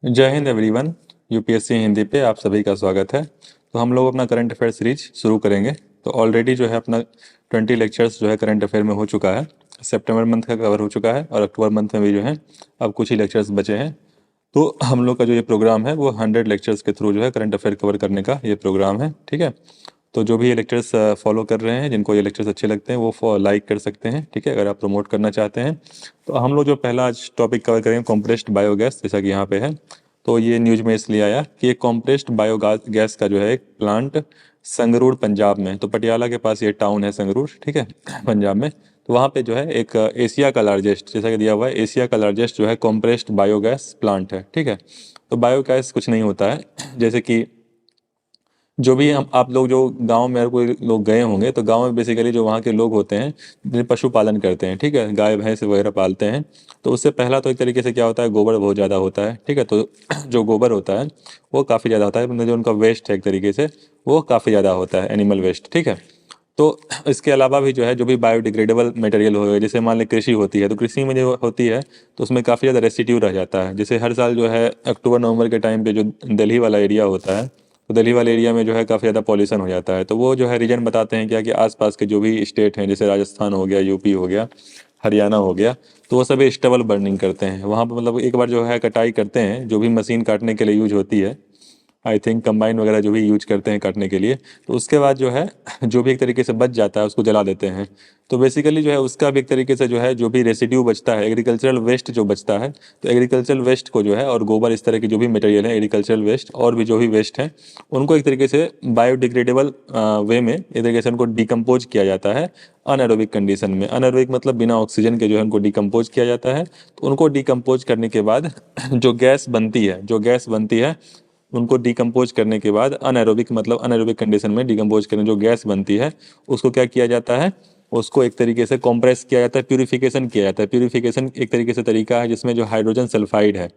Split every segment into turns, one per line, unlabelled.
जय Hind everyone. UPSC Hindi पे आप सभी का स्वागत है। तो हम लोग अपना करंट अफेयर सीरीज शुरू करेंगे। तो ऑलरेडी जो है अपना 20 लेक्चर्स जो है करंट अफेयर में हो चुका है। सितंबर मंथ का कवर हो चुका है और अक्टूबर मंथ में भी जो है अब कुछ ही लेक्चर्स बचे हैं। तो हम लोग का जो ये प्रोग्राम है वो 100 लेक्चर्स के थ्रू जो है करंट अफेयर कवर करने का ये प्रोग्राम है। ठीक है। तो जो भी ये लेक्चर्स फॉलो कर रहे हैं, जिनको ये लेक्चर्स अच्छे लगते हैं, वो लाइक कर सकते हैं। ठीक है, अगर आप प्रमोट करना चाहते हैं। तो हम लोग जो पहला आज टॉपिक कवर करेंगे कॉम्प्रेस्ड बायोगैस, जैसा कि यहाँ पे है। तो ये न्यूज में इसलिए आया कि एक कॉम्प्रेस्ड बायोगैस गैस का जो है एक प्लांट संगरूर पंजाब में, तो पटियाला के पास ये टाउन है संगरूर, ठीक है, पंजाब में। तो वहाँ पे जो है एक एशिया का लार्जेस्ट, जैसा कि दिया हुआ है, एशिया का लार्जेस्ट जो है कॉम्प्रेस्ड बायोगैस प्लांट है। ठीक है। तो बायोगैस कुछ नहीं होता है, जैसे कि जो भी हम आप लोग जो गांव में कोई लोग गए होंगे, तो गांव में बेसिकली जो वहाँ के लोग होते हैं जो पशुपालन करते हैं, ठीक है, गाय भैंस वगैरह पालते हैं। तो उससे पहला तो एक तरीके से क्या होता है, गोबर बहुत ज़्यादा होता है। ठीक है। तो जो गोबर होता है वो काफ़ी ज़्यादा होता है, मतलब जो उनका वेस्ट है एक तरीके से वो काफ़ी ज़्यादा होता है, एनिमल वेस्ट। ठीक है। तो इसके अलावा भी जो है जो भी बायोडिग्रेडेबल मटेरियल हो गए, जैसे मान लें कृषि होती है, तो कृषि में जो होती है तो उसमें काफ़ी ज़्यादा रेसिड्यू रह जाता है। जैसे हर साल जो है अक्टूबर नवंबर के टाइम पे जो दिल्ली वाला एरिया होता है, तो दिल्ली वाले एरिया में जो है काफ़ी ज़्यादा पॉल्यूशन हो जाता है। तो वो जो है रीजन बताते हैं क्या कि आसपास के जो भी स्टेट हैं, जैसे राजस्थान हो गया, यूपी हो गया, हरियाणा हो गया, तो वो सभी स्टबल बर्निंग करते हैं वहाँ पर। मतलब एक बार जो है कटाई करते हैं, जो भी मशीन काटने के लिए यूज होती है, आई थिंक कंबाइन वगैरह जो भी यूज करते हैं काटने के लिए, तो उसके बाद जो है जो भी एक तरीके से बच जाता है उसको जला देते हैं। तो बेसिकली जो है उसका भी एक तरीके से जो है जो भी रेसिड्यू बचता है, एग्रीकल्चरल वेस्ट जो बचता है, तो एग्रीकल्चरल वेस्ट को जो है, और गोबर, इस तरह की जो भी मटेरियल है, एग्रीकल्चरल वेस्ट और भी जो भी वेस्ट है, उनको एक तरीके से बायोडिग्रेडेबल वे में एक तरीके से उनको डिकम्पोज किया जाता है अनएरोबिक कंडीशन में। अनएरोबिक मतलब बिना ऑक्सीजन के जो है उनको डिकम्पोज किया जाता है। तो उनको डिकम्पोज करने के बाद जो गैस बनती है, उनको डिकम्पोज करने के बाद अनएरोबिक मतलब अनएरोबिक कंडीशन में डिकम्पोज करने जो गैस बनती है उसको क्या किया जाता है, उसको एक तरीके से कंप्रेस किया जाता है, प्यूरिफिकेशन किया जाता है। प्यूरिफिकेशन एक तरीके से तरीका है जिसमें जो हाइड्रोजन सल्फाइड है,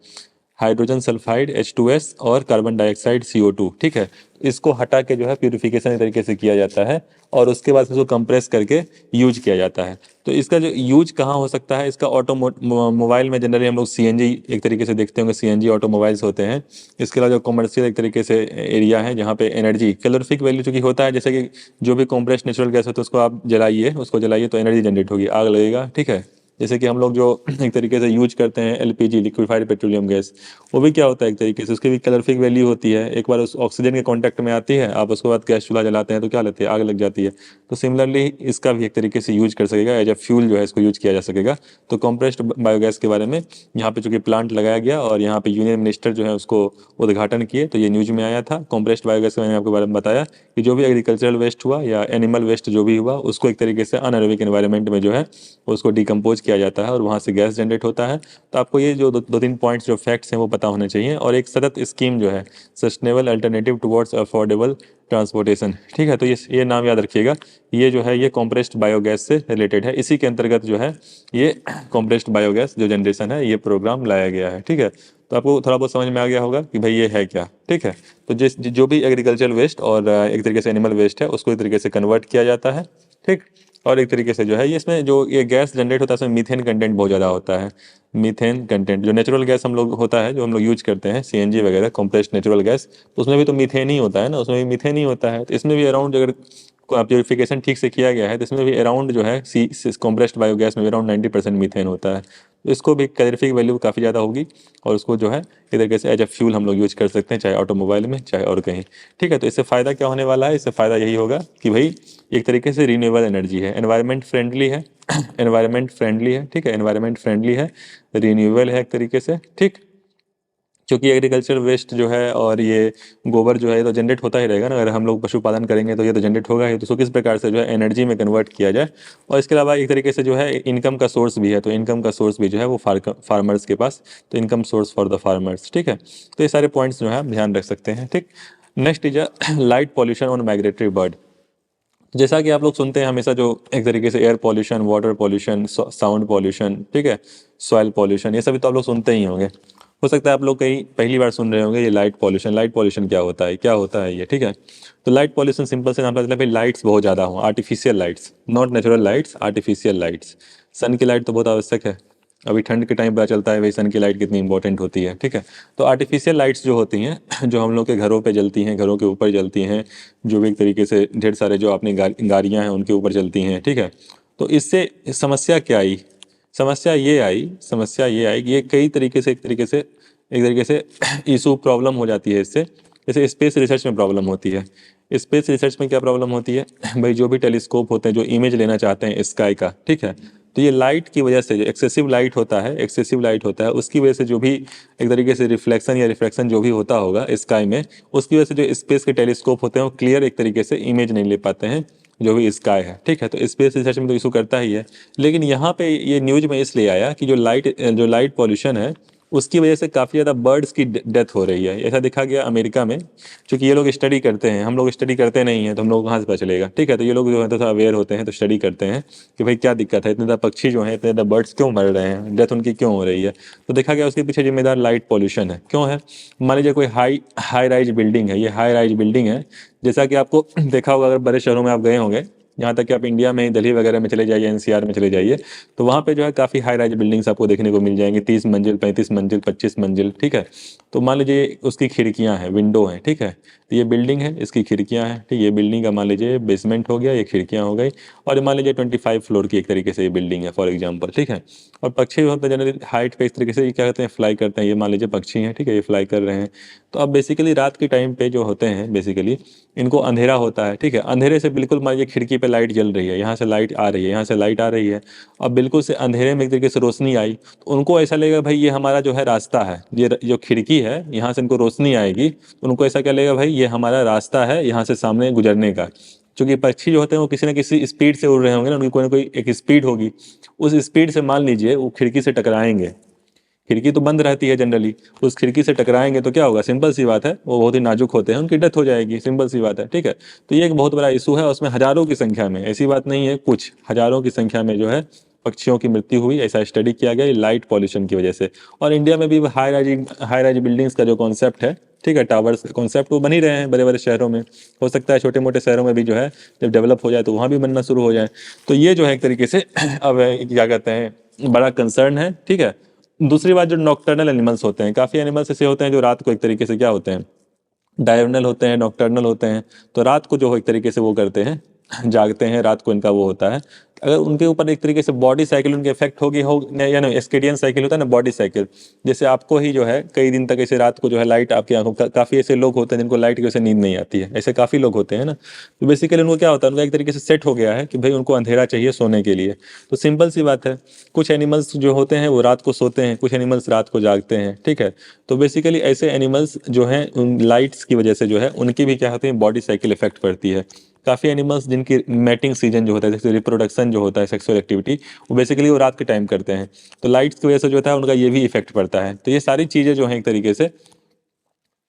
हाइड्रोजन सल्फाइड H2S और कार्बन डाइऑक्साइड CO2, ठीक है, इसको हटा के जो है प्यूरिफिकेशन एक तरीके से किया जाता है और उसके बाद इसको कंप्रेस करके यूज किया जाता है। तो इसका जो यूज कहाँ हो सकता है, इसका मोबाइल में जनरली हम लोग CNG एक तरीके से देखते होंगे, CNG ऑटोमोबाइल्स होते हैं। इसके अलावा जो कमर्शियल एक तरीके से एरिया है जहाँ पे एनर्जी कैलोरीफिक वैल्यू चूंकि होता है, जैसे कि जो भी कॉम्प्रेस्ड नेचुरल गैस होता है उसको आप जलाइए, उसको जलाइए तो एनर्जी जनरेट होगी, आग लगेगा। ठीक है। जैसे कि हम लोग जो एक तरीके से यूज करते हैं LPG, लिक्विफाइड पेट्रोलियम गैस, वो भी क्या होता है एक तरीके से उसकी भी कैलोरीफिक वैल्यू होती है। एक बार उस ऑक्सीजन के कांटेक्ट में आती है, आप उसके बाद गैस चूल्हा जलाते हैं तो क्या लेते हैं, आग लग जाती है। तो सिमिलरली इसका भी एक तरीके से यूज कर सकेगा, एज ए फ्यूल जो है इसको यूज किया जा सकेगा। तो कॉम्प्रेस्ड बायोगैस के बारे में यहाँ पे चूंकि प्लांट लगाया गया और यहाँ पे यूनियन मिनिस्टर जो है उसको उद्घाटन किए, तो ये न्यूज में आया था। कॉम्प्रेस्ड बायोगैस के मैंने आपके बारे में बताया कि जो भी एग्रीकल्चरल वेस्ट हुआ या एनिमल वेस्ट जो भी हुआ उसको एक तरीके से अनएरोबिक एनवायरनमेंट में जो है उसको डिकम्पोज किया जाता है और वहाँ से गैस जनरेट होता है। तो आपको ये जो दो तीन पॉइंट्स जो फैक्ट्स हैं वो पता होने चाहिए। और एक सतत स्कीम जो है, sustainable alternative towards affordable transportation, ठीक है, तो ये नाम याद रखिएगा। ये जो है ये कॉम्प्रेस्ड बायोगैस से रिलेटेड है, इसी के अंतर्गत जो है ये कॉम्प्रेस्ड बायोगैस जो जनरेशन है ये प्रोग्राम लाया गया है। ठीक है। तो आपको थोड़ा बहुत समझ में आ गया होगा कि भाई ये है क्या। ठीक है। तो जिस जो भी एग्रीकल्चर वेस्ट और एक तरीके से एनिमल वेस्ट है उसको एक तरीके से कन्वर्ट किया जाता है। ठीक। और एक तरीके से जो है ये इसमें जो ये गैस जनरेट होता है इसमें मीथेन कंटेंट बहुत ज़्यादा होता है। मीथेन कंटेंट जो नेचुरल गैस हम लोग होता है जो हम लोग यूज करते हैं CNG वगैरह, कॉम्प्रेस्ड नेचुरल गैस, तो उसमें भी तो मीथेन ही होता है ना, उसमें भी मीथेन ही होता है। तो इसमें भी अराउंड अगर प्योरिफिकेशन ठीक से किया गया है तो इसमें भी अराउंड जो है कॉम्प्रेस्ड बायोगैस में भी अराउंड 90% मीथेन होता है। तो इसको भी कैलोरीफिक वैल्यू काफ़ी ज़्यादा होगी और उसको जो है एक तरीके से एज ए फ्यूल हम लोग यूज कर सकते हैं, चाहे ऑटोमोबाइल में चाहे और कहीं। ठीक है। तो इससे फ़ायदा क्या होने वाला है, इससे फ़ायदा यही होगा कि भाई एक तरीके से रीन्यूएबल एनर्जी है, एनवायरनमेंट फ्रेंडली है, एनवायरनमेंट फ्रेंडली है। ठीक है। एनवायरनमेंट फ्रेंडली है, रीन्यूएबल है एक तरीके से। ठीक। क्योंकि एग्रीकल्चर वेस्ट जो है और ये गोबर जो है ये तो जनरेट होता ही रहेगा ना, अगर हम लोग पशुपालन करेंगे तो ये तो जनरेट होगा ही। तो उसको किस प्रकार से जो है एनर्जी में कन्वर्ट किया जाए, और इसके अलावा एक तरीके से जो है इनकम का सोर्स भी है, तो इनकम का सोर्स भी जो है वो फार्मर्स के पास, तो income source for the farmers. ठीक है। तो ये सारे पॉइंट्स जो है आप ध्यान रख सकते हैं। ठीक। Next is light pollution on migratory bird. जैसा कि आप लोग सुनते हैं हमेशा, जो एक तरीके से air pollution, water pollution, sound pollution, ठीक है, सॉइल पॉल्यूशन, ये सभी तो आप लोग सुनते ही होंगे। हो सकता है आप लोग कहीं पहली बार सुन रहे होंगे ये लाइट पॉल्यूशन। लाइट पॉल्यूशन क्या होता है, क्या होता है ये। ठीक है। तो लाइट पॉल्यूशन सिंपल से नाम पता चला भाई, लाइट्स बहुत ज़्यादा हो, artificial lights, not natural lights, artificial lights. Sun की लाइट तो बहुत आवश्यक है, अभी ठंड के टाइम पता चलता है भाई सन की लाइट कितनी इंपॉर्टेंट होती है, ठीक है। तो आर्टिफिशियल लाइट्स जो होती हैं जो हम लोग के घरों पे जलती हैं, घरों के ऊपर जलती हैं, जो भी एक तरीके से ढेर सारे जो अपनी गाड़ियाँ हैं उनके ऊपर जलती हैं, ठीक है। तो इससे समस्या क्या आई? समस्या ये आई कि ये कई तरीके से एक तरीके से इशू प्रॉब्लम हो जाती है इससे। जैसे स्पेस रिसर्च में प्रॉब्लम होती है। स्पेस रिसर्च में क्या प्रॉब्लम होती है भाई, जो भी टेलीस्कोप होते हैं जो इमेज लेना चाहते हैं स्काई का, ठीक है, तो ये लाइट की वजह से जो एक्सेसिव लाइट होता है उसकी वजह से जो भी एक तरीके से रिफ्लेक्शन या रिफ्रैक्शन जो भी होता होगा स्काई में, उसकी वजह से जो स्पेस के टेलीस्कोप होते हैं वो क्लियर एक तरीके से इमेज नहीं ले पाते हैं जो भी स्काई है, ठीक है। तो स्पेस रिसर्च में तो इशू करता ही है। लेकिन यहाँ पे ये न्यूज में इसलिए आया कि जो लाइट पॉल्यूशन है उसकी वजह से काफ़ी ज़्यादा बर्ड्स की डेथ हो रही है। ऐसा देखा गया अमेरिका में, क्योंकि ये लोग स्टडी करते हैं, हम लोग स्टडी करते नहीं हैं, तो हम लोग कहाँ से पता चलेगा, ठीक है। तो ये लोग जो है तो अवेयर होते हैं, तो स्टडी करते हैं कि भाई क्या दिक्कत है, इतने ज़्यादा पक्षी जो हैं, इतने ज़्यादा बर्ड्स क्यों मर रहे हैं, डेथ उनकी क्यों हो रही है। तो देखा गया उसके पीछे जिम्मेदार लाइट पॉल्यूशन है। क्यों है? मान लीजिए कोई हाई राइज बिल्डिंग है, ये हाई राइज बिल्डिंग है, जैसा कि आपको देखा होगा अगर बड़े शहरों में आप गए होंगे, यहाँ तक कि आप इंडिया में दिल्ली वगैरह में चले जाइए, एनसीआर में चले जाइए, तो वहाँ पे जो है काफ़ी हाई राइज बिल्डिंग्स आपको देखने को मिल जाएंगी, 30 मंजिल, 35 मंजिल, 25 मंजिल, ठीक है। तो मान लीजिए उसकी खिड़कियाँ हैं, विंडो हैं, ठीक है। तो ये बिल्डिंग है, इसकी खिड़कियाँ हैं, ठीक है। ये बिल्डिंग का मान लीजिए बेसमेंट हो गया, ये खिड़कियाँ हो गई, और मान लीजिए 25 फ्लोर की एक तरीके से ये बिल्डिंग है फॉर एग्जाम्पल, ठीक है। और पक्षी होते हैं जनरली हाइट पे इस तरीके से ये क्या करते हैं, फ्लाई करते हैं। ये मान लीजिए पक्षी हैं, ठीक है, ये फ्लाई कर रहे हैं। तो अब बेसिकली रात के टाइम पे जो होते हैं बेसिकली इनको अंधेरा होता है, ठीक है। अंधेरे से बिल्कुल मान लीजिए खिड़की पे लाइट जल रही है, यहाँ से लाइट आ रही है, यहाँ से लाइट आ रही है, अब बिल्कुल से अंधेरे में एक तरीके से रोशनी आई, तो उनको ऐसा लगेगा भाई ये हमारा जो है रास्ता है, ये जो खिड़की है यहाँ से इनको रोशनी आएगी, तो उनको ऐसा क्या लगेगा भाई ये हमारा रास्ता है यहाँ से सामने गुजरने का। क्योंकि पक्षी जो होते हैं वो किसी न किसी स्पीड से उड़ रहे होंगे ना, उनकी कोई ना कोई एक स्पीड होगी, उस स्पीड से मान लीजिए वो खिड़की से टकराएंगे। खिड़की तो बंद रहती है जनरली, उस खिड़की से टकराएंगे तो क्या होगा, सिंपल सी बात है, वो बहुत ही नाजुक होते हैं, उनकी डेथ हो जाएगी, सिंपल सी बात है, ठीक है। तो ये एक बहुत बड़ा इशू है, उसमें हजारों की संख्या में, ऐसी बात नहीं है, कुछ हजारों की संख्या में जो है पक्षियों की मृत्यु हुई, ऐसा स्टडी किया गया लाइट पॉल्यूशन की वजह से। और इंडिया में भी हाई राइज बिल्डिंग्स का जो कॉन्सेप्ट है, ठीक है, टावर्स कॉन्सेप्ट वो बन ही रहे हैं बड़े बड़े शहरों में, हो सकता है छोटे मोटे शहरों में भी जो है जब डेवलप हो जाए तो वहाँ भी बनना शुरू हो जाए। तो ये जो है एक तरीके से अब क्या कहते हैं बड़ा कंसर्न है, ठीक है। दूसरी बात, जो नॉकटर्नल एनिमल्स होते हैं, काफ़ी एनिमल्स ऐसे होते हैं जो रात को एक तरीके से क्या होते हैं, डायurnal होते हैं, नॉकटर्नल होते हैं। तो रात को जो एक तरीके से वो करते हैं, जागते हैं, रात को इनका वो होता है। अगर उनके ऊपर एक तरीके से बॉडी साइकिल उनके इफेक्ट होगी हो या नहीं, एस्केडियन साइकिल होता है ना, बॉडी साइकिल, जैसे आपको ही जो है कई दिन तक ऐसे रात को जो है लाइट आपकी आंखों, काफ़ी ऐसे लोग होते हैं जिनको लाइट की वजह से नींद नहीं आती है, ऐसे काफ़ी लोग होते हैं ना। तो बेसिकली उनको क्या होता है, उनका एक तरीके से सेट हो गया है कि भाई उनको अंधेरा चाहिए सोने के लिए। तो सिंपल सी बात है, कुछ एनिमल्स जो होते हैं वो रात को सोते हैं, कुछ एनिमल्स रात को जागते हैं, ठीक है। तो बेसिकली ऐसे एनिमल्स जो हैं उन लाइट्स की वजह से जो है उनकी भी क्या होती है, बॉडी साइकिल इफेक्ट पड़ती है। काफ़ी एनिमल्स जिनकी मैटिंग सीजन जो होता है, जैसे रिप्रोडक्शन जो होता है, सेक्सुअल एक्टिविटी, वो बेसिकली वो रात के टाइम करते हैं। तो लाइट्स की वजह से जो होता है उनका ये भी इफेक्ट पड़ता है। तो ये सारी चीज़ें जो हैं एक तरीके से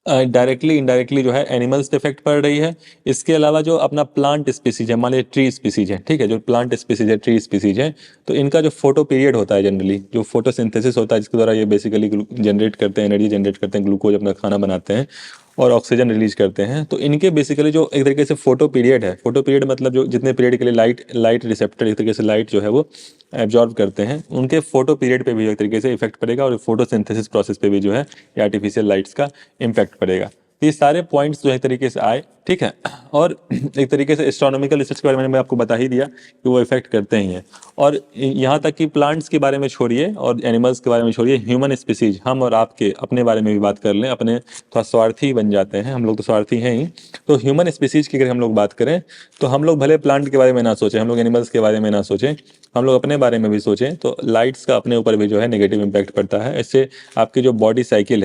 डायरेक्टली इनडायरेक्टली जो है एनिमल्स पे इफेक्ट पड़ रही है। इसके अलावा जो अपना प्लांट स्पीसीज है, मान लीजिए ट्री स्पीसीज है, ठीक है, जो प्लांट स्पीसीज है, ट्री स्पीसीज है, तो इनका जो फोटो पीरियड होता है, जनरली जो फोटोसिंथेसिस होता है जिसके द्वारा ये बेसिकली जनरेट करते हैं, एनर्जी जनरेट करते हैं, ग्लूकोज अपना खाना बनाते हैं और ऑक्सीजन रिलीज करते हैं। तो इनके बेसिकली जो एक तरीके से फोटो पीरियड है, फोटो पीरियड मतलब जो जितने पीरियड के लिए लाइट रिसेप्टर एक तरीके से लाइट जो है वो एब्जॉर्ब करते हैं, उनके फोटो पीरियड पे भी एक तरीके से इफेक्ट पड़ेगा, और फोटोसिंथेसिस प्रोसेस पे भी जो है ये आर्टिफिशियल लाइट्स का इम्पैक्ट पड़ेगा। तो ये सारे पॉइंट्स जो है एक तरीके से आए, ठीक है। और एक तरीके से एस्ट्रोनॉमिकल रिसर्च के बारे में मैंने आपको बता ही दिया कि वो इफेक्ट करते ही हैं। और यहाँ तक कि प्लांट्स के बारे में छोड़िए और एनिमल्स के बारे में छोड़िए, ह्यूमन स्पीसीज, हम और आपके अपने बारे में भी बात कर लें, अपने थोड़ा स्वार्थी बन जाते हैं हम लोग, तो स्वार्थी हैं ही। तो ह्यूमन स्पीसीज की अगर हम लोग बात करें तो हम लोग भले प्लांट के बारे में ना सोचें, हम लोग एनिमल्स के बारे में ना सोचें, हम लोग अपने बारे में भी सोचें, तो लाइट्स का अपने ऊपर भी जो है नेगेटिव इम्पैक्ट पड़ता है। इससे आपकी जो बॉडी साइकिल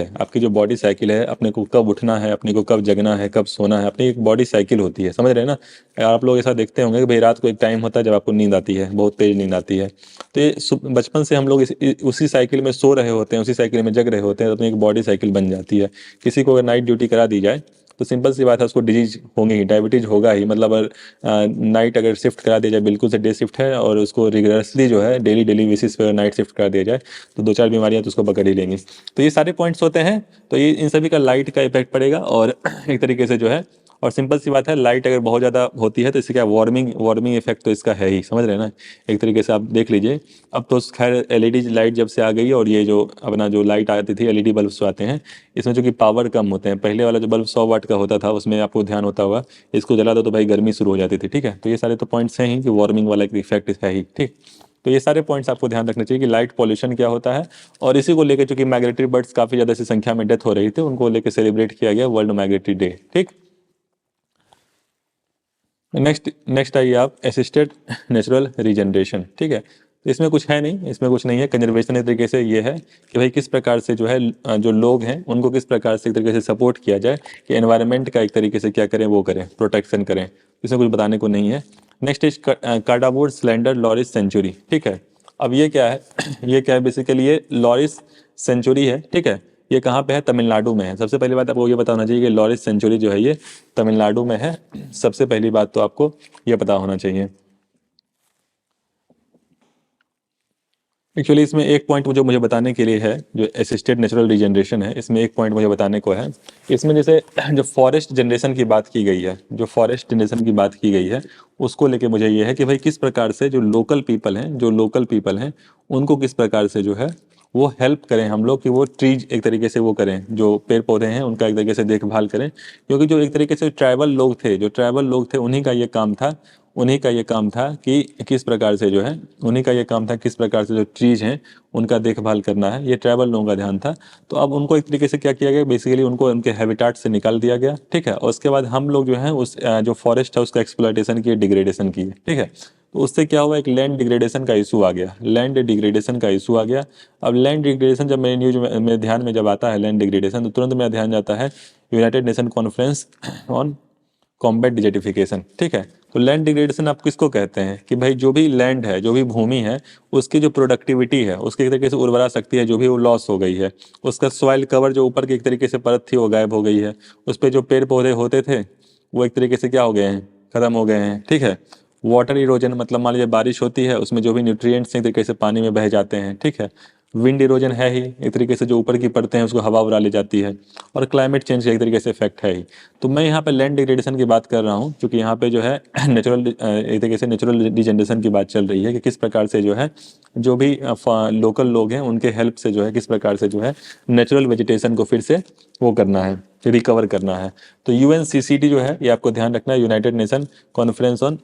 है, अपने को कब उठना है, अपने को कब जगना है, कब सोना है, अपनी एक बॉडी साइकिल होती है, समझ रहे हैं ना। आप लोग ऐसा देखते होंगे कि भाई रात को एक टाइम होता है जब आपको नींद आती है, बहुत तेज नींद आती है। तो ये बचपन से हम लोग उसी साइकिल में सो रहे होते हैं, उसी साइकिल में जग रहे होते हैं, तो अपनी एक बॉडी साइकिल बन जाती है। किसी को अगर नाइट ड्यूटी करा दी जाए तो सिंपल सी बात है उसको डिजीज होंगे ही, डायबिटीज होगा ही, मतलब अगर नाइट अगर शिफ्ट करा दिया जाए, बिल्कुल से डे शिफ्ट है और उसको रिगुलरसली जो है डेली बेसिस पर नाइट शिफ्ट करा दिया जाए तो दो चार बीमारियां तो उसको पकड़ ही लेंगी। तो ये सारे पॉइंट्स होते हैं, तो ये इन सभी का लाइट का इफेक्ट पड़ेगा और एक तरीके से जो है और सिंपल सी बात है, लाइट अगर बहुत ज़्यादा होती है तो इससे क्या वार्मिंग वार्मिंग इफेक्ट तो इसका है ही, समझ रहे हैं ना। एक तरीके से आप देख लीजिए, अब तो खैर एलईडी लाइट जब से आ गई है, और ये जो अपना जो लाइट आती थी एलईडी बल्ब जो आते हैं, इसमें जो कि पावर कम होते हैं, पहले वाला जो बल्ब 100 वाट का होता था उसमें आपको ध्यान होता होगा, इसको जला दो तो भाई गर्मी शुरू हो जाती थी, ठीक है। तो ये सारे तो पॉइंट्स हैं ही कि वार्मिंग वाला एक इफेक्ट है ही, ठीक। तो ये सारे पॉइंट्स आपको ध्यान रखना चाहिए कि लाइट पॉल्यूशन क्या होता है, और इसी को लेकर चूंकि माइग्रेटरी बर्ड्स काफ़ी ज़्यादा सी संख्या में डेथ हो रही थी, उनको लेकर सेलिब्रेट किया गया वर्ल्ड माइग्रेटरी डे, ठीक। नेक्स्ट नेक्स्ट आइए आप, असिस्टेड नेचुरल रीजनरेशन, ठीक है। तो इसमें कुछ है नहीं, इसमें कुछ नहीं है। कंजर्वेशन एक तरीके से ये है कि भाई किस प्रकार से जो है जो लोग हैं उनको किस प्रकार से एक तरीके से सपोर्ट किया जाए कि एनवायरनमेंट का एक तरीके से क्या करें, वो करें, प्रोटेक्शन करें। इसमें कुछ बताने को नहीं है। Next is Kadavur slender loris sanctuary, ठीक है। अब ये क्या है ये क्या है बेसिकली, ये लॉरिस सेंचुरी है, ठीक है। ये कहाँ पे है, तमिलनाडु में है। सबसे पहली बात आपको ये पता होना चाहिए कि लॉरिस सेंचुरी जो है ये तमिलनाडु में है। सबसे पहली बात तो आपको ये पता होना चाहिए। एक्चुअली इसमें एक पॉइंट जो मुझे बताने के लिए है, जो असिस्टेड नेचुरल रीजनरेशन है, इसमें एक पॉइंट मुझे बताने को है। इसमें जैसे जो फॉरेस्ट जनरेशन की बात की गई है, जो फॉरेस्ट जनरेशन की बात की गई है, उसको लेके मुझे ये है कि भाई किस प्रकार से जो लोकल पीपल हैं, जो लोकल पीपल हैं उनको किस प्रकार से जो है वो हेल्प करें हम लोग, कि वो ट्रीज एक तरीके से वो करें, जो पेड़ पौधे हैं उनका एक तरीके से देखभाल करें। क्योंकि जो एक तरीके से ट्राइबल लोग थे, जो ट्राइबल लोग थे, उन्हीं का ये काम था, उन्हीं का ये काम था कि किस प्रकार से जो है, उन्हीं का ये काम था किस प्रकार से जो ट्रीज हैं उनका देखभाल करना है। ये ट्राइबल लोगों का ध्यान था। तो अब उनको एक तरीके से क्या किया गया, बेसिकली उनको उनके हैबिटाट से निकाल दिया गया, ठीक है। और उसके बाद हम लोग जो है उस जो फॉरेस्ट है उसका एक्सप्लॉयटेशन किए, डिग्रेडेशन किए, ठीक है। तो उससे क्या हुआ, एक लैंड डिग्रेडेशन का इशू आ गया, लैंड डिग्रेडेशन का इशू आ गया। अब लैंड डिग्रेडेशन जब मेरे न्यूज में मेरे ध्यान में जब आता है लैंड डिग्रेडेशन, तो तुरंत मेरा ध्यान जाता है United Nation conference on combat desertification, ठीक है। तो लैंड डिग्रेडेशन आप किसको कहते हैं कि भाई जो भी लैंड है, जो भी भूमि है, उसकी जो प्रोडक्टिविटी है, उसकी एक तरीके से उर्वरा शक्ति है जो भी वो लॉस हो गई है, उसका सॉइल कवर जो ऊपर की एक तरीके से परत थी वो गायब हो गई है, उस पर जो पेड़ पौधे होते थे वो एक तरीके से क्या हो गए हैं, खत्म हो गए हैं, ठीक है। वाटर इरोजन मतलब मान लीजिए बारिश होती है, उसमें जो भी न्यूट्रिएंट्स एक तरीके से पानी में बह जाते हैं, ठीक है। विंड इरोजन है ही, एक तरीके से जो ऊपर की परतें हैं उसको हवा उड़ा ले जाती है, और क्लाइमेट चेंज का एक तरीके से इफेक्ट है ही। तो मैं यहाँ पे लैंड डिग्रेडेशन की बात कर रहा हूँ, क्योंकि यहाँ पे जो है नेचुरल एक तरीके से नेचुरल डिजनरेशन की बात चल रही है कि किस प्रकार से जो है जो भी लोकल लोग हैं उनके हेल्प से जो है किस प्रकार से जो है नेचुरल वेजिटेशन को फिर से वो करना है, रिकवर करना है। तो यूएनसीसीडी जो है ये आपको ध्यान रखना है, United Nation conference on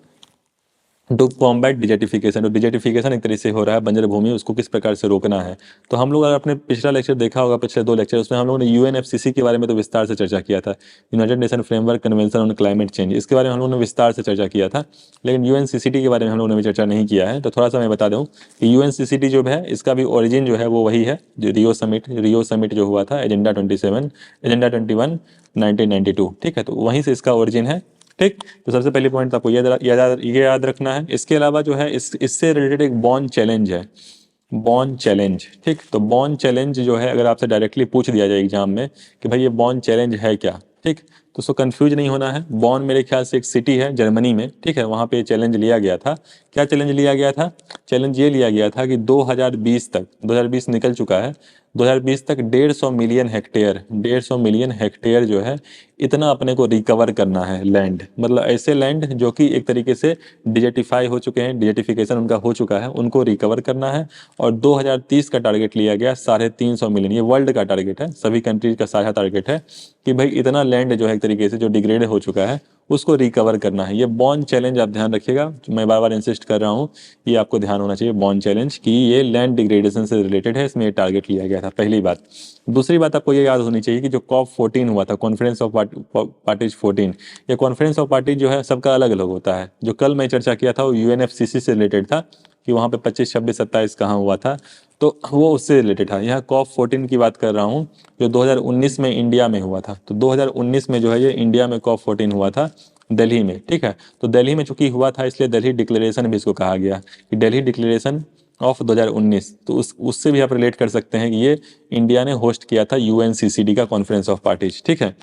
to combat desertification. और डिजर्टिफिकेशन एक तरीके से हो रहा है, बंजर भूमि, उसको किस प्रकार से रोकना है। तो हम लोग अगर अपने पिछला लेक्चर देखा होगा, पिछले 2 लेक्चर, उसमें हम लोगों ने यूएनएफसीसी के बारे में तो विस्तार से चर्चा किया था, United nation framework convention on climate change, इसके बारे में हम लोगों ने विस्तार से चर्चा किया था। लेकिन यूएनसीसीडी के बारे में हम लोगों ने भी चर्चा नहीं किया है। तो थोड़ा सा मैं बता दूँ कि यूएनसीसीडी जो है इसका भी ओरिजिन जो है वो वही है जो रियो समिट जो हुआ था, एजेंडा 21 1992, ठीक है। तो वहीं से इसका ओरिजिन है, ठीक। तो सबसे पहली पॉइंट आपको ये याद रखना है। इसके अलावा जो है इससे रिलेटेड एक बॉर्न चैलेंज है, बॉर्न चैलेंज, ठीक। तो बॉर्न चैलेंज जो है अगर आपसे डायरेक्टली पूछ दिया जाए एग्जाम में कि भाई ये बॉर्न चैलेंज है क्या, ठीक, तो उसको कंफ्यूज नहीं होना है। बॉर्न मेरे ख्याल से एक सिटी है जर्मनी में, ठीक है, वहाँ पे चैलेंज लिया गया था। क्या चैलेंज लिया गया था, चैलेंज ये लिया गया था कि 2020 तक, 2020 निकल चुका है, 2020 तक 150 मिलियन हेक्टेयर जो है इतना अपने को रिकवर करना है लैंड, मतलब ऐसे लैंड जो कि एक तरीके से डिजर्टिफाई हो चुके हैं, डिजर्टिफिकेशन उनका हो चुका है, उनको रिकवर करना है। और 2030 का टारगेट लिया गया 350 मिलियन, ये वर्ल्ड का टारगेट है, सभी कंट्रीज का साझा टारगेट है कि भाई इतना लैंड जो है एक तरीके से जो डिग्रेड हो चुका है उसको रिकवर करना है। ये बॉर्न चैलेंज आप ध्यान रखिएगा, मैं बार बार इंसिस्ट कर रहा हूँ, ये आपको ध्यान होना चाहिए बॉर्न चैलेंज कि ये लैंड डिग्रेडेशन से रिलेटेड है, इसमें ये टारगेट लिया गया था, पहली बात। दूसरी बात आपको ये याद होनी चाहिए कि जो COP14 हुआ था, कॉन्फ्रेंस ऑफ पार्टीज 14, ये कॉन्फ्रेंस ऑफ पार्टी जो है सबका अलग अलग होता है। जो कल मैं चर्चा किया था वो यूएनएफसीसी से रिलेटेड था कि वहाँ पे 25, 26, 27 कहाँ हुआ था, तो वो उससे रिलेटेड था। यहाँ COP14 की बात कर रहा हूँ जो 2019 में इंडिया में हुआ था। तो 2019 में जो है ये इंडिया में COP14 हुआ था दिल्ली में, ठीक है। तो दिल्ली में चूंकि हुआ था इसलिए दिल्ली डिक्लेरेशन भी इसको कहा गया कि दिल्ली डिक्लेरेशन ऑफ 2019। तो उससे भी आप रिलेट कर सकते हैं कि ये इंडिया ने होस्ट किया था यूएनसीसीडी का कॉन्फ्रेंस ऑफ पार्टीज, ठीक है।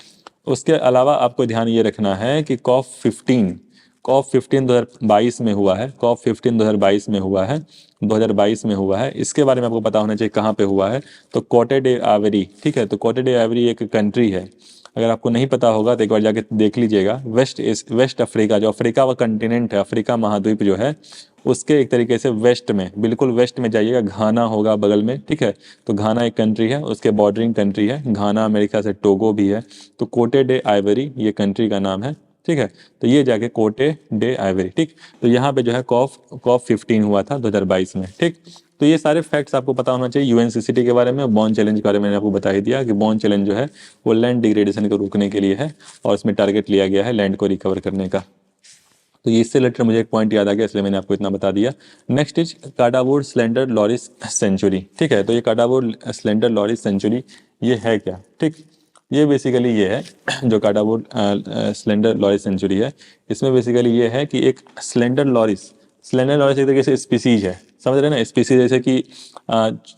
उसके अलावा आपको ध्यान ये रखना है कि COP15 2022 में हुआ है, COP15 2022 में हुआ है, 2022 में हुआ है। इसके बारे में आपको पता होना चाहिए कहाँ पे हुआ है, तो कोटे डे आइवरी, ठीक है। तो कोटे डे आइवरी एक कंट्री है, अगर आपको नहीं पता होगा तो एक बार जाके देख लीजिएगा। वेस्ट अफ्रीका, जो अफ्रीका का कंटिनेंट है, अफ्रीका महाद्वीप जो है, उसके एक तरीके से वेस्ट में, बिल्कुल वेस्ट में जाइएगा, घाना होगा बगल में, ठीक है। तो घाना एक कंट्री है, उसके बॉर्डरिंग कंट्री है घाना, अमेरिका से टोगो भी है। तो कोटे डे आइवरी ये कंट्री का नाम है, ठीक है। तो ये जाके कोटे डे आइवरी, ठीक। तो यहाँ पे जो है कॉप 15 हुआ था 2022 में, ठीक। तो ये सारे फैक्ट्स आपको पता होना चाहिए यूएनसीसीटी के बारे में। बॉन चैलेंज के बारे में मैंने आपको बता ही दिया कि बॉन चैलेंज जो है वो लैंड डिग्रेडेशन को रोकने के लिए है, और इसमें टारगेट लिया गया है लैंड को रिकवर करने का। तो ये इससे रिलेटेड मुझे एक पॉइंट याद आ गया, इसलिए मैंने आपको इतना बता दिया। Next is Kadavur slender loris sanctuary, ठीक है। तो ये काडावुड स्लेंडर लॉरिस सेंचुरी ये है क्या, ठीक। ये बेसिकली ये है जो काडावुड स्लेंडर लॉरिस सेंचुरी है, इसमें बेसिकली ये है कि एक स्लेंडर लॉरिस एक तरीके से स्पीसीज है, समझ रहे हैं ना। स्पीसीज जैसे कि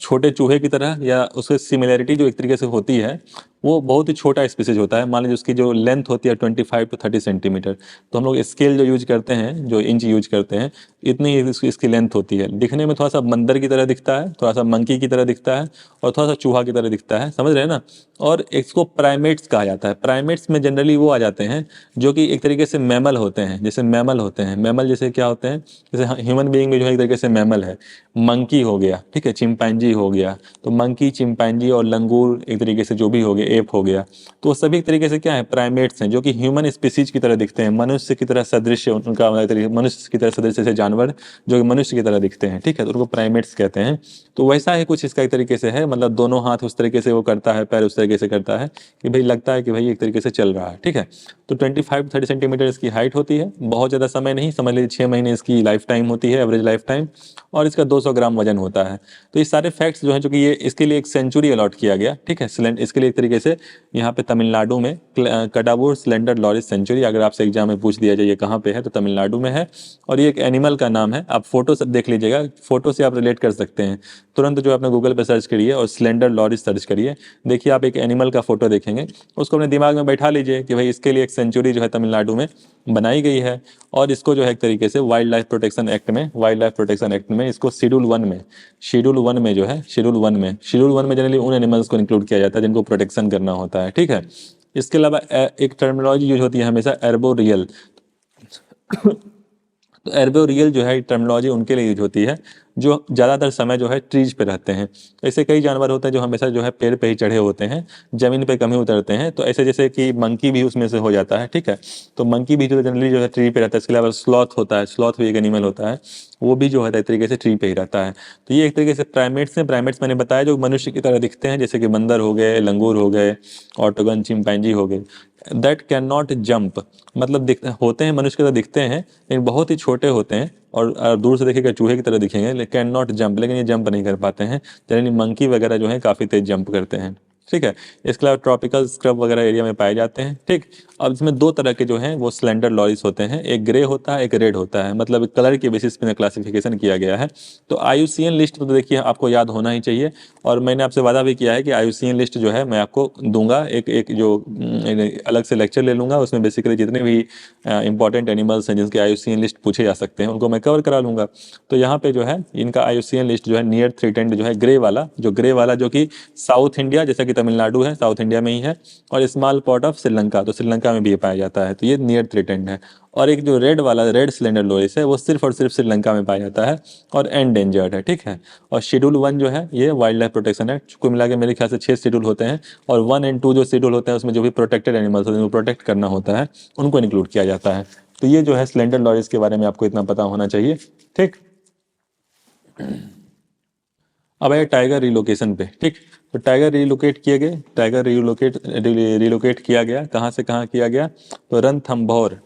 छोटे चूहे की तरह, या उसके सिमिलैरिटी जो एक तरीके से होती है, वो बहुत ही छोटा स्पीसीज होता है। मान लीजिए उसकी जो लेंथ होती है 25 to 30 सेंटीमीटर, तो हम लोग स्केल जो यूज करते हैं, जो इंच यूज करते हैं, इतनी ही इसकी लेंथ होती है। दिखने में थोड़ा सा बंदर की तरह दिखता है, थोड़ा सा मंकी की तरह दिखता है, और थोड़ा सा चूहा की तरह दिखता है, समझ रहे हैं ना। और इसको प्राइमेट्स कहा जाता है। प्राइमेट्स में जनरली वो आ जाते हैं जो कि एक तरीके से मैमल होते हैं, जैसे मैमल होते हैं। मैमल जैसे क्या होते हैं, जैसे ह्यूमन बीइंग में जो है एक तरीके से मैमल है, मंकी हो गया, ठीक है, चिंपैंजी हो गया। तो मंकी, चिंपैंजी और लंगूर एक तरीके से जो भी हो गया, एप हो गया, तो वो सभी एक तरीके से क्या है, प्राइमेट्स हैं, जो कि ह्यूमन स्पीसीज की तरह दिखते हैं, मनुष्य की तरह सदृश उनका, मनुष्य की तरह सदृश से जानवर जो कि मनुष्य की तरह दिखते हैं, ठीक है, तो उनको प्राइमेट्स कहते हैं। तो वैसा ही कुछ इसका एक तरीके से है, मतलब दोनों हाथ उस तरीके से वो करता है, पैर उस तरीके से करता है कि भाई लगता है कि भाई एक तरीके से चल रहा है, ठीक है। तो 25-30 सेंटीमीटर इसकी हाइट होती है, बहुत ज़्यादा समय नहीं, समझ लीजिए 6 महीने इसकी लाइफ टाइम होती है, एवरेज लाइफ टाइम, और इसका 200 ग्राम वजन होता है। तो ये सारे फैक्ट्स जो हैं, जो कि ये इसके लिए एक सेंचुरी अलॉट किया गया, ठीक है, इसके लिए एक तरीके से यहाँ पे तमिलनाडु में कडावुर स्लेंडर लॉरिस सेंचुरी, अगर आपसे एग्जाम में पूछ दिया जाए ये कहाँ पे है, तो तमिलनाडु में है। और ये एक एनिमल का नाम है, आप फोटो से देख लीजिएगा, फोटो से आप रिलेट कर सकते हैं तुरंत। जो आपने गूगल पे सर्च करिए और स्लेंडर लॉरिस सर्च करिए, देखिए आप एक एनिमल का फोटो देखेंगे, उसको अपने दिमाग में बैठा लीजिए कि भाई इसके लिए एक सेंचुरी जो है तमिलनाडु में बनाई गई है। और इसको जो है एक तरीके से वाइल्ड लाइफ प्रोटेक्शन एक्ट में इसको शेड्यूल वन में जनरली उन एनिमल्स को इंक्लूड किया जाता है जिनको प्रोटेक्शन करना होता है, ठीक है। इसके अलावा एक टर्मिनोलॉजी यूज होती है हमेशा, एर्बोरियल। तो एर्बोरियल जो है टर्मिनोलॉजी उनके लिए यूज होती है जो ज़्यादातर समय जो है ट्रीज पे रहते हैं। ऐसे कई जानवर होते हैं जो हमेशा जो है पेड़ पे ही चढ़े होते हैं, ज़मीन पे कम ही उतरते हैं। तो ऐसे जैसे कि मंकी भी उसमें से हो जाता है, ठीक है। तो मंकी भी जो जनरली जो है ट्री पे रहता है। इसके अलावा स्लॉथ होता है, स्लॉथ भी एक एनिमल होता है, वो भी जो है एक तरीके से ट्री पे ही रहता है। तो ये एक तरीके से प्राइमेट्स हैं। प्राइमेट्स मैंने बताया जो मनुष्य की तरह दिखते हैं, जैसे कि बंदर हो गए, लंगूर हो गए, ऑटोगन, चिंपैंजी हो गए। दैट कैन नॉट जंप, मतलब होते हैं मनुष्य की तरह दिखते हैं लेकिन बहुत ही छोटे होते हैं, और दूर से देखेगा चूहे की तरह दिखेंगे, कैन नॉट जंप, लेकिन ये जंप नहीं कर पाते हैं। जनरली मंकी वगैरह जो है काफ़ी तेज जंप करते हैं, ठीक है। इसके अलावा ट्रॉपिकल स्क्रब वगैरह एरिया में पाए जाते हैं, ठीक। अब इसमें दो तरह के जो हैं वो स्लेंडर लॉरिस होते हैं, एक ग्रे होता है, एक रेड होता है, मतलब कलर के बेसिस पे क्लासिफिकेशन किया गया है। तो आईयूसीएन लिस्ट तो देखिए आपको याद होना ही चाहिए, और मैंने आपसे वादा भी किया है कि आईयूसीएन लिस्ट जो है मैं आपको दूंगा, एक जो अलग से लेक्चर ले लूंगा, उसमें बेसिकली जितने भी इंपॉर्टेंट एनिमल्स हैं जिनके आईयूसीएन लिस्ट पूछे जा सकते हैं उनको मैं कवर करा लूंगा। तो यहाँ पे जो है इनका आईयूसीएन लिस्ट जो है नियर थ्रेटेंड जो है ग्रे वाला जो कि साउथ इंडिया, जैसा कि तमिलनाडु है साउथ इंडिया में ही है, और स्मॉल पॉट ऑफ श्रीलंका, तो श्रीलंका में भी ये पाया जाता है, तो ये नियर थ्रेटेंड है। और एक जो रेड स्लेंडर लोरिस है वो सिर्फ और सिर्फ श्रीलंका में पाया जाता है और एंडेंजर्ड है, ठीक है। और शेड्यूल 1 जो है ये वाइल्ड लाइफ प्रोटेक्शन है, कुल मिला के मेरे ख्याल से 6 शेड्यूल होते हैं, और 1 और 2 जो शेड्यूल होते हैं उसमें जो भी प्रोटेक्टेड एनिमल्स होते हैं, उनको प्रोटेक्ट करना होता है, उनको इंक्लूड किया जाता है। तो ये जो है स्लेंडर लॉरिस के बारे में आपको इतना पता होना चाहिए, ठीक। अब आए टाइगर रिलोकेशन पे, ठीक। तो टाइगर रिलोकेट किया गया, कहाँ से कहाँ किया गया, तो रणथंभौर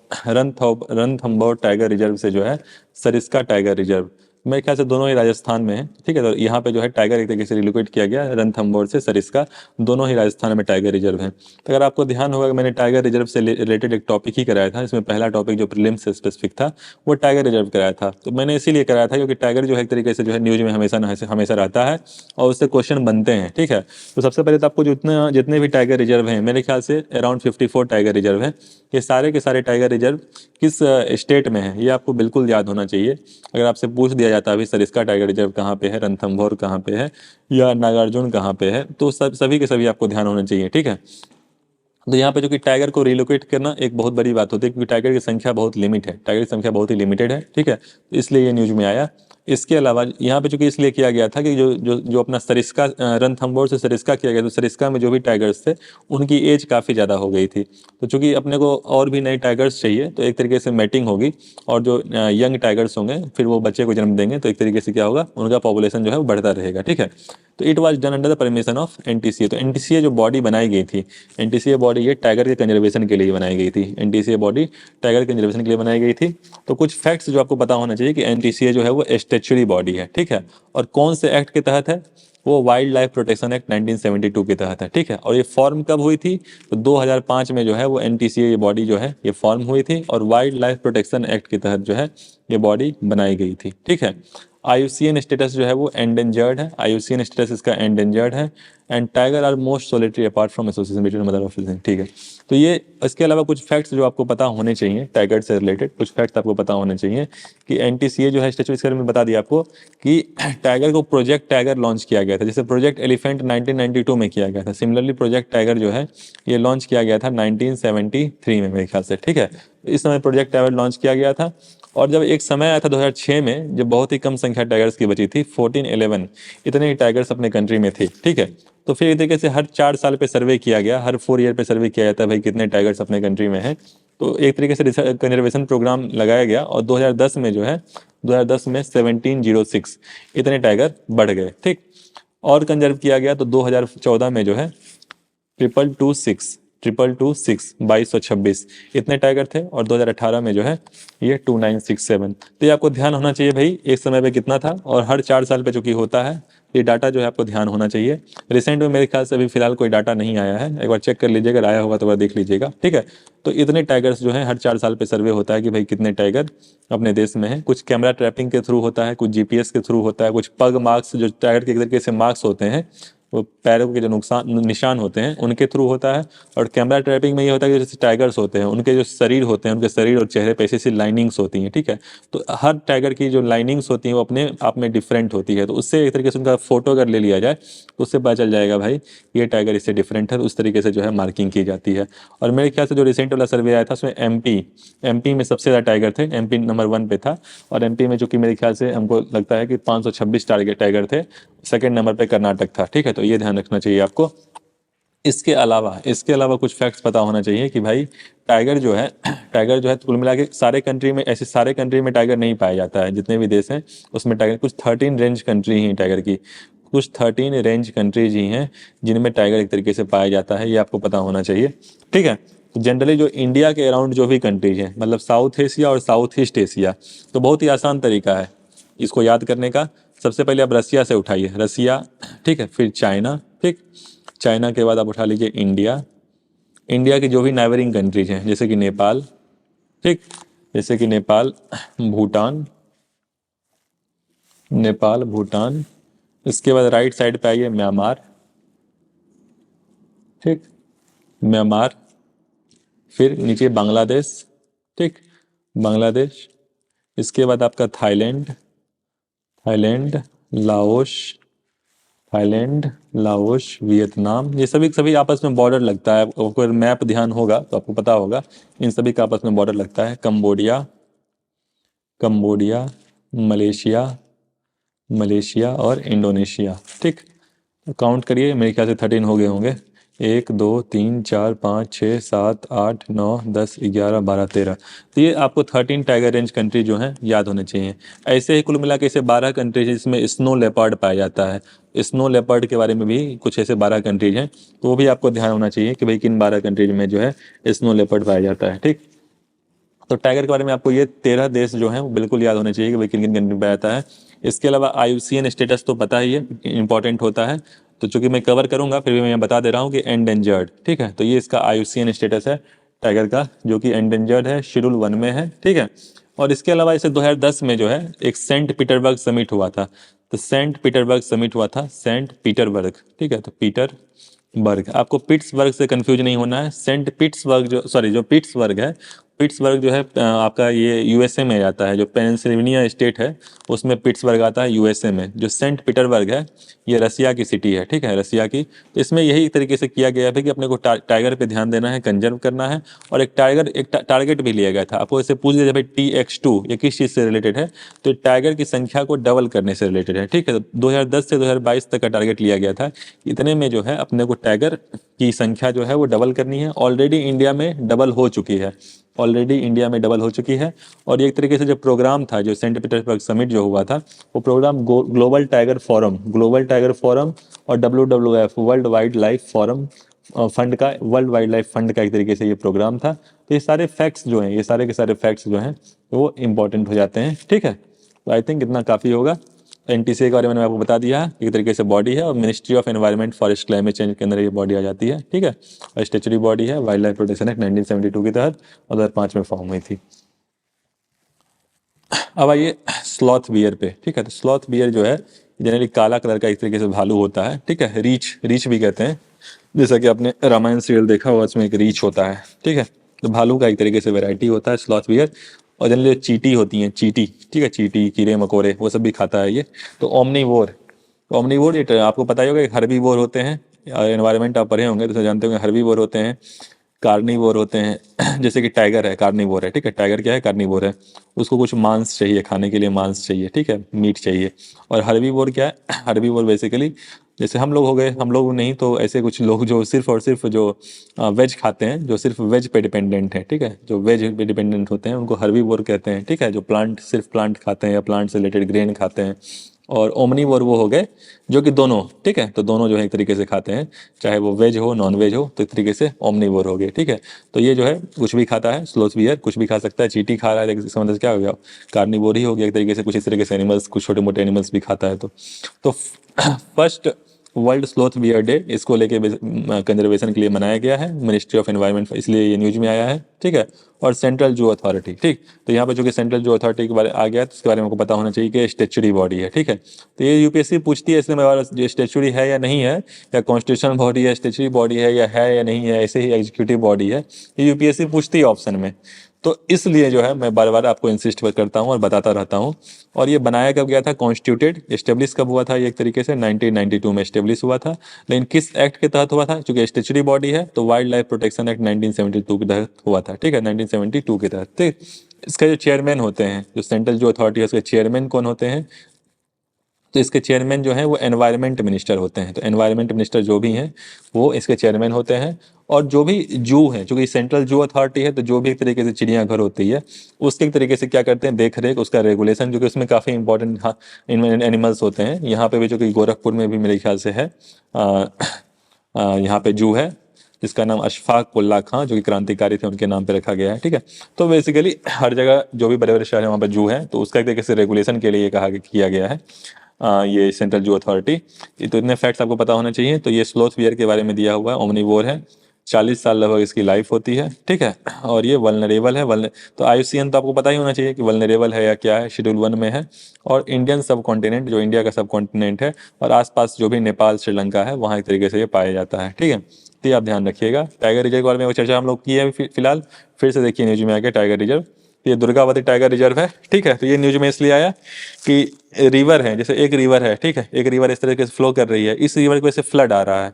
टाइगर रिजर्व से जो है सरिस्का टाइगर रिजर्व, मेरे ख्याल से दोनों ही राजस्थान में है, ठीक है। तो यहाँ पे जो है टाइगर एक तरीके से रिलोकेट किया गया रणथंभौर से सरिस्का, दोनों ही राजस्थान में टाइगर रिजर्व है। तो अगर आपको ध्यान होगा कि मैंने टाइगर रिजर्व से रिलेटेड एक टॉपिक ही कराया था, इसमें पहला टॉपिक जो प्रीलिम्स से स्पेसिफिक था वो टाइगर रिजर्व कराया था। तो मैंने इसीलिए कराया था क्योंकि टाइगर जो है एक तरीके से जो है न्यूज में हमेशा रहता है और उससे क्वेश्चन बनते हैं, ठीक है। तो सबसे पहले तो आपको जितने भी टाइगर रिजर्व हैं, मेरे ख्याल से अराउंड 54 टाइगर रिजर्व है, ये सारे के सारे टाइगर रिजर्व किस स्टेट में है ये आपको बिल्कुल याद होना चाहिए। अगर आपसे पूछ दिया जाता है अभी सरिस्का टाइगर रिजर्व कहाँ पे है, रणथंभौर कहाँ पे है, या नागार्जुन कहाँ पे है, तो सभी के सभी आपको ध्यान होना चाहिए, ठीक है। तो यहाँ पे जो कि टाइगर को रिलोकेट करना एक बहुत बड़ी बात होती है, क्योंकि टाइगर की संख्या बहुत लिमिट है, टाइगर की संख्या बहुत ही लिमिटेड है, ठीक है, तो इसलिए ये न्यूज में आया। इसके अलावा यहाँ पे चूंकि इसलिए किया गया था कि जो जो जो अपना सरिस्का रणथंभौर से सरिस्का किया गया, तो सरिस्का में जो भी टाइगर्स थे उनकी एज काफ़ी ज़्यादा हो गई थी। तो चूंकि अपने को और भी नए टाइगर्स चाहिए, तो एक तरीके से मैटिंग होगी, और जो यंग टाइगर्स होंगे फिर वो बच्चे को जन्म देंगे, तो एक तरीके से क्या होगा, उनका पॉपुलेशन जो है वो बढ़ता रहेगा, ठीक है। तो it was done under the permission of NTCA. तो एनटीसीए जो बॉडी बनाई गई थी, एनटीसीए बॉडी ये टाइगर के कंजर्वेशन के लिए बनाई गई थी, एनटीसीए बॉडी टाइगर के कंजर्वेशन के लिए बनाई गई थी। तो कुछ फैक्ट्स जो आपको पता होना चाहिए कि एनटीसीए जो है वो स्टैच्यूरी बॉडी है, ठीक है, और कौन से एक्ट के तहत है, वो वाइल्ड लाइफ प्रोटेक्शन एक्ट 1972 के तहत है, ठीक है। और ये फॉर्म कब हुई थी, तो 2005 में जो है वो एनटीसीए ये बॉडी जो है ये फॉर्म हुई थी, और वाइल्ड लाइफ प्रोटेक्शन एक्ट के तहत जो है ये बॉडी बनाई गई थी, ठीक है। आईयूसीएन स्टेटस जो है वो एंडेंजर्ड है, आईयूसीएन स्टेटस इसका एंडेंजर्ड है, and tiger are most solitary apart from association between mother of fishing, ठीक है। तो ये इसके अलावा कुछ फैक्ट्स जो आपको पता होने चाहिए टाइगर से रिलेटेड, कुछ फैक्ट्स आपको पता होने चाहिए कि एनटीसीए जो है स्टेचू, इसके बारे में बता दिया आपको कि टाइगर को प्रोजेक्ट टाइगर लॉन्च किया गया था, जैसे प्रोजेक्ट एलिफेंट 1992 में किया गया था, सिमिलरली प्रोजेक्ट टाइगर जो है ये लॉन्च किया गया था 1973 में मेरे ख्याल से, ठीक है। इस समय प्रोजेक्ट टाइगर लॉन्च किया गया था, और जब एक समय आया था 2006 में, जब बहुत ही कम संख्या टाइगर्स की बची थी, 1411 इतने ही टाइगर्स अपने कंट्री में थे, ठीक है। तो फिर एक तरीके से हर 4 साल पे सर्वे किया गया, हर 4 ईयर पे सर्वे किया जाता है भाई कितने टाइगर्स अपने कंट्री में हैं। तो एक तरीके से कंजर्वेशन प्रोग्राम लगाया गया, और 2010 में जो है 2010 में 1706 इतने टाइगर बढ़ गए, ठीक। और कंजर्व किया गया तो 2014 में जो है 2226 2226 इतने टाइगर थे, और 2018 में जो है ये 2967। तो ये आपको ध्यान होना चाहिए भाई एक समय पे कितना था, और हर 4 साल पे जो कि होता है, ये डाटा जो है आपको ध्यान होना चाहिए। रिसेंट में मेरे ख्याल से अभी फिलहाल कोई डाटा नहीं आया है, एक बार चेक कर लीजिएगा, अगर आया होगा तो वह देख लीजिएगा, ठीक है। तो इतने टाइगर्स जो है हर 4 साल पे सर्वे होता है कि भाई कितने टाइगर अपने देश में है। कुछ कैमरा ट्रैपिंग के थ्रू होता है, कुछ जीपीएस के थ्रू होता है, कुछ पग मार्क्स जो टाइगर के एक तरीके से मार्क्स होते हैं, वो पैरों के जो नुकसान निशान होते हैं उनके थ्रू होता है। और कैमरा ट्रैपिंग में ये होता है कि जैसे टाइगर्स होते हैं, उनके जो शरीर होते हैं, उनके शरीर और चेहरे पे ऐसी ऐसी लाइनिंग्स होती हैं, ठीक है। तो हर टाइगर की जो लाइनिंग्स होती हैं वो अपने आप में डिफरेंट होती है, तो उससे एक तरीके से उनका फोटो अगर ले लिया जाए तो उससे पता चल जाएगा भाई ये टाइगर इससे डिफरेंट है, तो उस तरीके से जो है मार्किंग की जाती है। और मेरे ख्याल से जो रिसेंट वाला सर्वे आया था उसमें एमपी में सबसे ज़्यादा टाइगर थे, एमपी नंबर 1 पे था, और एमपी में जो कि मेरे ख्याल से हमको लगता है कि 526 टाइगर थे, सेकंड नंबर पे कर्नाटक था, ठीक है। तो ये ध्यान रखना चाहिए आपको। इसके अलावा कुछ फैक्ट्स पता होना चाहिए कि भाई टाइगर जो है कुल मिला के सारे कंट्री में, ऐसे सारे कंट्री में टाइगर नहीं पाया जाता है, जितने भी देश हैं उसमें टाइगर, कुछ 13 रेंज कंट्री ही टाइगर की, कुछ 13 रेंज कंट्रीज ही हैं जिनमें टाइगर एक तरीके से पाया जाता है, ये आपको पता होना चाहिए, ठीक है। तो जनरली जो इंडिया के अराउंड जो भी कंट्रीज हैं, मतलब साउथ एशिया और साउथ ईस्ट एशिया, तो बहुत ही आसान तरीका है इसको याद करने का। सबसे पहले आप रसिया से उठाइए, रसिया, ठीक है, फिर चाइना, ठीक, चाइना के बाद आप उठा लीजिए इंडिया, इंडिया की जो भी नाइबरिंग कंट्रीज हैं जैसे कि नेपाल, ठीक, जैसे कि नेपाल भूटान, इसके बाद राइट साइड पे आइए म्यांमार, ठीक, म्यांमार, फिर नीचे बांग्लादेश, ठीक, बांग्लादेश, इसके बाद आपका थाईलैंड, लाओस, वियतनाम, ये सभी सभी आपस में बॉर्डर लगता है, आपको अगर मैप ध्यान होगा तो आपको पता होगा इन सभी का आपस में बॉर्डर लगता है। कंबोडिया, मलेशिया और इंडोनेशिया, ठीक। तो काउंट करिए, मेरे ख्याल से 13 हो गए होंगे, 1 2 3 4 5 6 7 8 9 10 11 12 13। तो ये आपको 13 टाइगर रेंज कंट्री जो हैं याद होने चाहिए। ऐसे ही कुल मिला के ऐसे 12 कंट्रीज जिसमें स्नो लेपर्ड पाया जाता है, स्नो लेपर्ड के बारे में भी कुछ ऐसे 12 कंट्रीज हैं, तो वो भी आपको ध्यान होना चाहिए कि भाई किन 12 कंट्रीज में जो है स्नो लेपर्ड पाया जाता है, ठीक। तो टाइगर के बारे में आपको ये 13 देश जो हैं वो बिल्कुल याद होने चाहिए कि भाई किन किन कंट्री में आता है। इसके अलावा आईयूसीएन स्टेटस तो पता ही है, इंपॉर्टेंट होता है, तो चूंकि मैं कवर करूंगा फिर भी मैं बता दे रहा हूँ कि एंडेंजर्ड, ठीक है। तो ये इसका आईयूसीएन स्टेटस है टाइगर का, जो कि एंडेंजर्ड है, शेड्यूल 1 में है, ठीक है। और इसके अलावा इसे 2010 में जो है एक सेंट पीटर्सबर्ग समिट हुआ था, तो सेंट पीटर्सबर्ग समिट हुआ था, सेंट पीटर्सबर्ग, ठीक है, तो पीटरबर्ग, आपको पिट्सबर्ग से कंफ्यूज नहीं होना है। सेंट पीटर्सबर्ग जो पिट्सबर्ग है पिट्सबर्ग जो है आपका ये यूएसए में जाता है। जो पेंसिल्वेनिया स्टेट है उसमें पिट्सबर्ग आता है यूएसए में। जो सेंट पीटर्सबर्ग है ये रसिया की सिटी है, ठीक है, रसिया की। तो इसमें यही तरीके से किया गया है कि अपने को टाइगर पे ध्यान देना है, कंजर्व करना है। और एक टारगेट भी लिया गया था। आपको इसे पूछ दिया भाई TX2 ये किस चीज़ से रिलेटेड है, तो टाइगर की संख्या को डबल करने से रिलेटेड है, ठीक है। तो 2010 से 2022 तक का टारगेट लिया गया था। इतने में जो है अपने को टाइगर की संख्या जो है वो डबल करनी है। ऑलरेडी इंडिया में डबल हो चुकी है, ऑलरेडी इंडिया में डबल हो चुकी है। और एक तरीके से जो प्रोग्राम था, जो सेंट पीटर्सबर्ग समिट जो हुआ था, वो प्रोग्राम ग्लोबल टाइगर फोरम और WWF world wild life forum fund का, वर्ल्ड वाइल्ड लाइफ फंड का एक तरीके से ये प्रोग्राम था। तो ये सारे फैक्ट्स जो हैं, ये सारे के सारे फैक्ट्स जो हैं वो इंपॉर्टेंट हो जाते हैं, ठीक है। तो आई थिंक इतना काफ़ी होगा। NTCA के बारे में मैंने आपको बता दिया है, एक तरीके से बॉडी है। और ministry of environment forest climate change के अंदर ये बॉडी आ जाती है, ठीक है। और स्टेचुरी बॉडी है वाइल्ड लाइफ प्रोटेक्शन एक्ट 1972 के तहत 2005 में फॉर्म हुई थी। अब आइए स्लॉथ बियर पे, ठीक है। तो स्लॉथ बियर जो है जनरली काला कलर का एक तरीके से भालू होता है, ठीक है। रीछ भी कहते हैं, जैसा कि आपने रामायण सीरियल देखा होगा, उसमें एक रीछ होता है, ठीक है। तो भालू का एक तरीके से वैरायटी होता है स्लॉथ बियर। और जनरली चीटी होती हैं, चीटी, ठीक है, चीटी, कीड़े मकोड़े, वो सब भी खाता है ये। तो ओमनीवोर ये आपको पता ही होगा, हर्बीवोर होते हैं। एनवायरमेंट आप पढ़े होंगे तो जानते होंगे, हर्बीवोर होते हैं, कार्निवोर होते हैं। जैसे कि टाइगर है, कार्निवोर है, ठीक है। टाइगर क्या है, कार्निवोर है। उसको कुछ मांस चाहिए, खाने के लिए मांस चाहिए, ठीक है, मीट चाहिए। और हर्बीवोर क्या है, हर्बीवोर बेसिकली जैसे हम लोग हो गए, हम लोग नहीं तो ऐसे कुछ लोग जो सिर्फ और सिर्फ जो वेज खाते हैं, जो सिर्फ वेज पे डिपेंडेंट है, ठीक है, जो वेज पे डिपेंडेंट होते हैं उनको हर्बीवोर कहते हैं, ठीक है। जो सिर्फ प्लांट खाते हैं या प्लांट से रिलेटेड ग्रेन खाते हैं। और ओमनीवोर वो हो गए जो कि दोनों, ठीक है। तो दोनों जो है एक तरीके से खाते हैं, चाहे वो वेज हो नॉन वेज हो, तो एक तरीके से ओमनीवोर हो गए, ठीक है। तो ये जो है कुछ भी खाता है, स्लोथ बियर कुछ भी खा सकता है। चींटी खा रहा है, इसका मतलब क्या हो गया, कार्निवोर ही हो गया एक तरीके से। कुछ इस तरीके से एनिमल्स, कुछ छोटे मोटे एनिमल्स भी खाता है। तो first world sloth bear day इसको लेके कंजर्वेशन के लिए मनाया गया है, मिनिस्ट्री ऑफ एनवायरनमेंट, इसलिए ये न्यूज में आया है, ठीक है। और सेंट्रल जू अथॉरिटी, ठीक। तो यहाँ पे जो कि सेंट्रल जू अथॉरिटी के बारे आ गया, तो इसके बारे में आपको पता होना चाहिए कि स्टेचुरी बॉडी है, ठीक है। तो ये यूपीएससी पूछती है इसलिए स्टेचुरी है या नहीं है, या कॉन्स्टिट्यूशनल बॉडी है, स्टेचुरी बॉडी है या नहीं है, ऐसे ही एग्जीक्यूटिव बॉडी है, ये यूपीएससी पूछती है ऑप्शन में। तो इसलिए जो है मैं बार बार आपको इंसिस्ट करता हूँ और बताता रहता हूँ। और ये बनाया कब गया था, कॉन्स्टिट्यूटेड, एस्टेब्लिश कब हुआ था, ये एक तरीके से 1992 में एस्टेब्लिश हुआ था। लेकिन किस एक्ट के तहत हुआ था, क्योंकि स्टेचुरी बॉडी है तो वाइल्ड लाइफ प्रोटेक्शन एक्ट 1972 के तहत हुआ था, ठीक है, 1972 के तहत, ठीक। इसके जो चेयरमैन होते हैं, जो सेंट्रल जो अथॉरिटी है उसके चेयरमैन कौन होते हैं, तो इसके चेयरमैन जो हैं वो एनवायरनमेंट मिनिस्टर होते हैं। तो एनवायरनमेंट मिनिस्टर जो भी हैं वो इसके चेयरमैन होते हैं। और जो भी जू है, चूंकि सेंट्रल जू अथॉरिटी है, तो जो भी एक तरीके से चिड़ियाघर होती है उसके एक तरीके से क्या करते हैं, देख रेख, उसका रेगुलेशन, जो कि उसमें काफ़ी इंपॉर्टेंट एनिमल्स होते हैं। यहाँ पे भी जो कि गोरखपुर में भी मेरे ख्याल से है, यहाँ पे जू है जिसका नाम अशफाक उल्ला खां, जो कि क्रांतिकारी थे, उनके नाम पे रखा गया है, ठीक है। तो बेसिकली हर जगह जो भी बड़े बड़े शहर है वहाँ पे जू है, तो उसका एक तरीके से रेगुलेशन के लिए ये किया गया है ये सेंट्रल जू अथॉरिटी। तो इतने फैक्ट्स आपको पता होना चाहिए। तो ये स्लोथ बियर के बारे में दिया हुआ है, ओमनीवोर है, 40 साल लगभग इसकी लाइफ होती है, ठीक है। और ये वल्नरेबल है, तो IUCN तो आपको पता ही होना चाहिए कि वल्नरेबल है या क्या है, शेड्यूल 1 में है। और इंडियन सब कॉन्टिनेंट, जो इंडिया का सब कॉन्टिनेंट है, और आसपास जो भी नेपाल श्रीलंका है वहाँ एक तरीके से ये पाया जाता है, ठीक है। तो ये आप ध्यान रखिएगा। टाइगर रिजर्व के बारे में वो चर्चा हम लोग की है फिलहाल, फिर से देखिए न्यूज में आ गया टाइगर रिजर्व। ये दुर्गावती टाइगर रिजर्व है, ठीक है। तो ये न्यूज में इसलिए आया कि रिवर है, जैसे एक रिवर है, ठीक है, एक रिवर इस तरीके से फ्लो कर रही है, इस रिवर की वजह से फ्लड आ रहा है,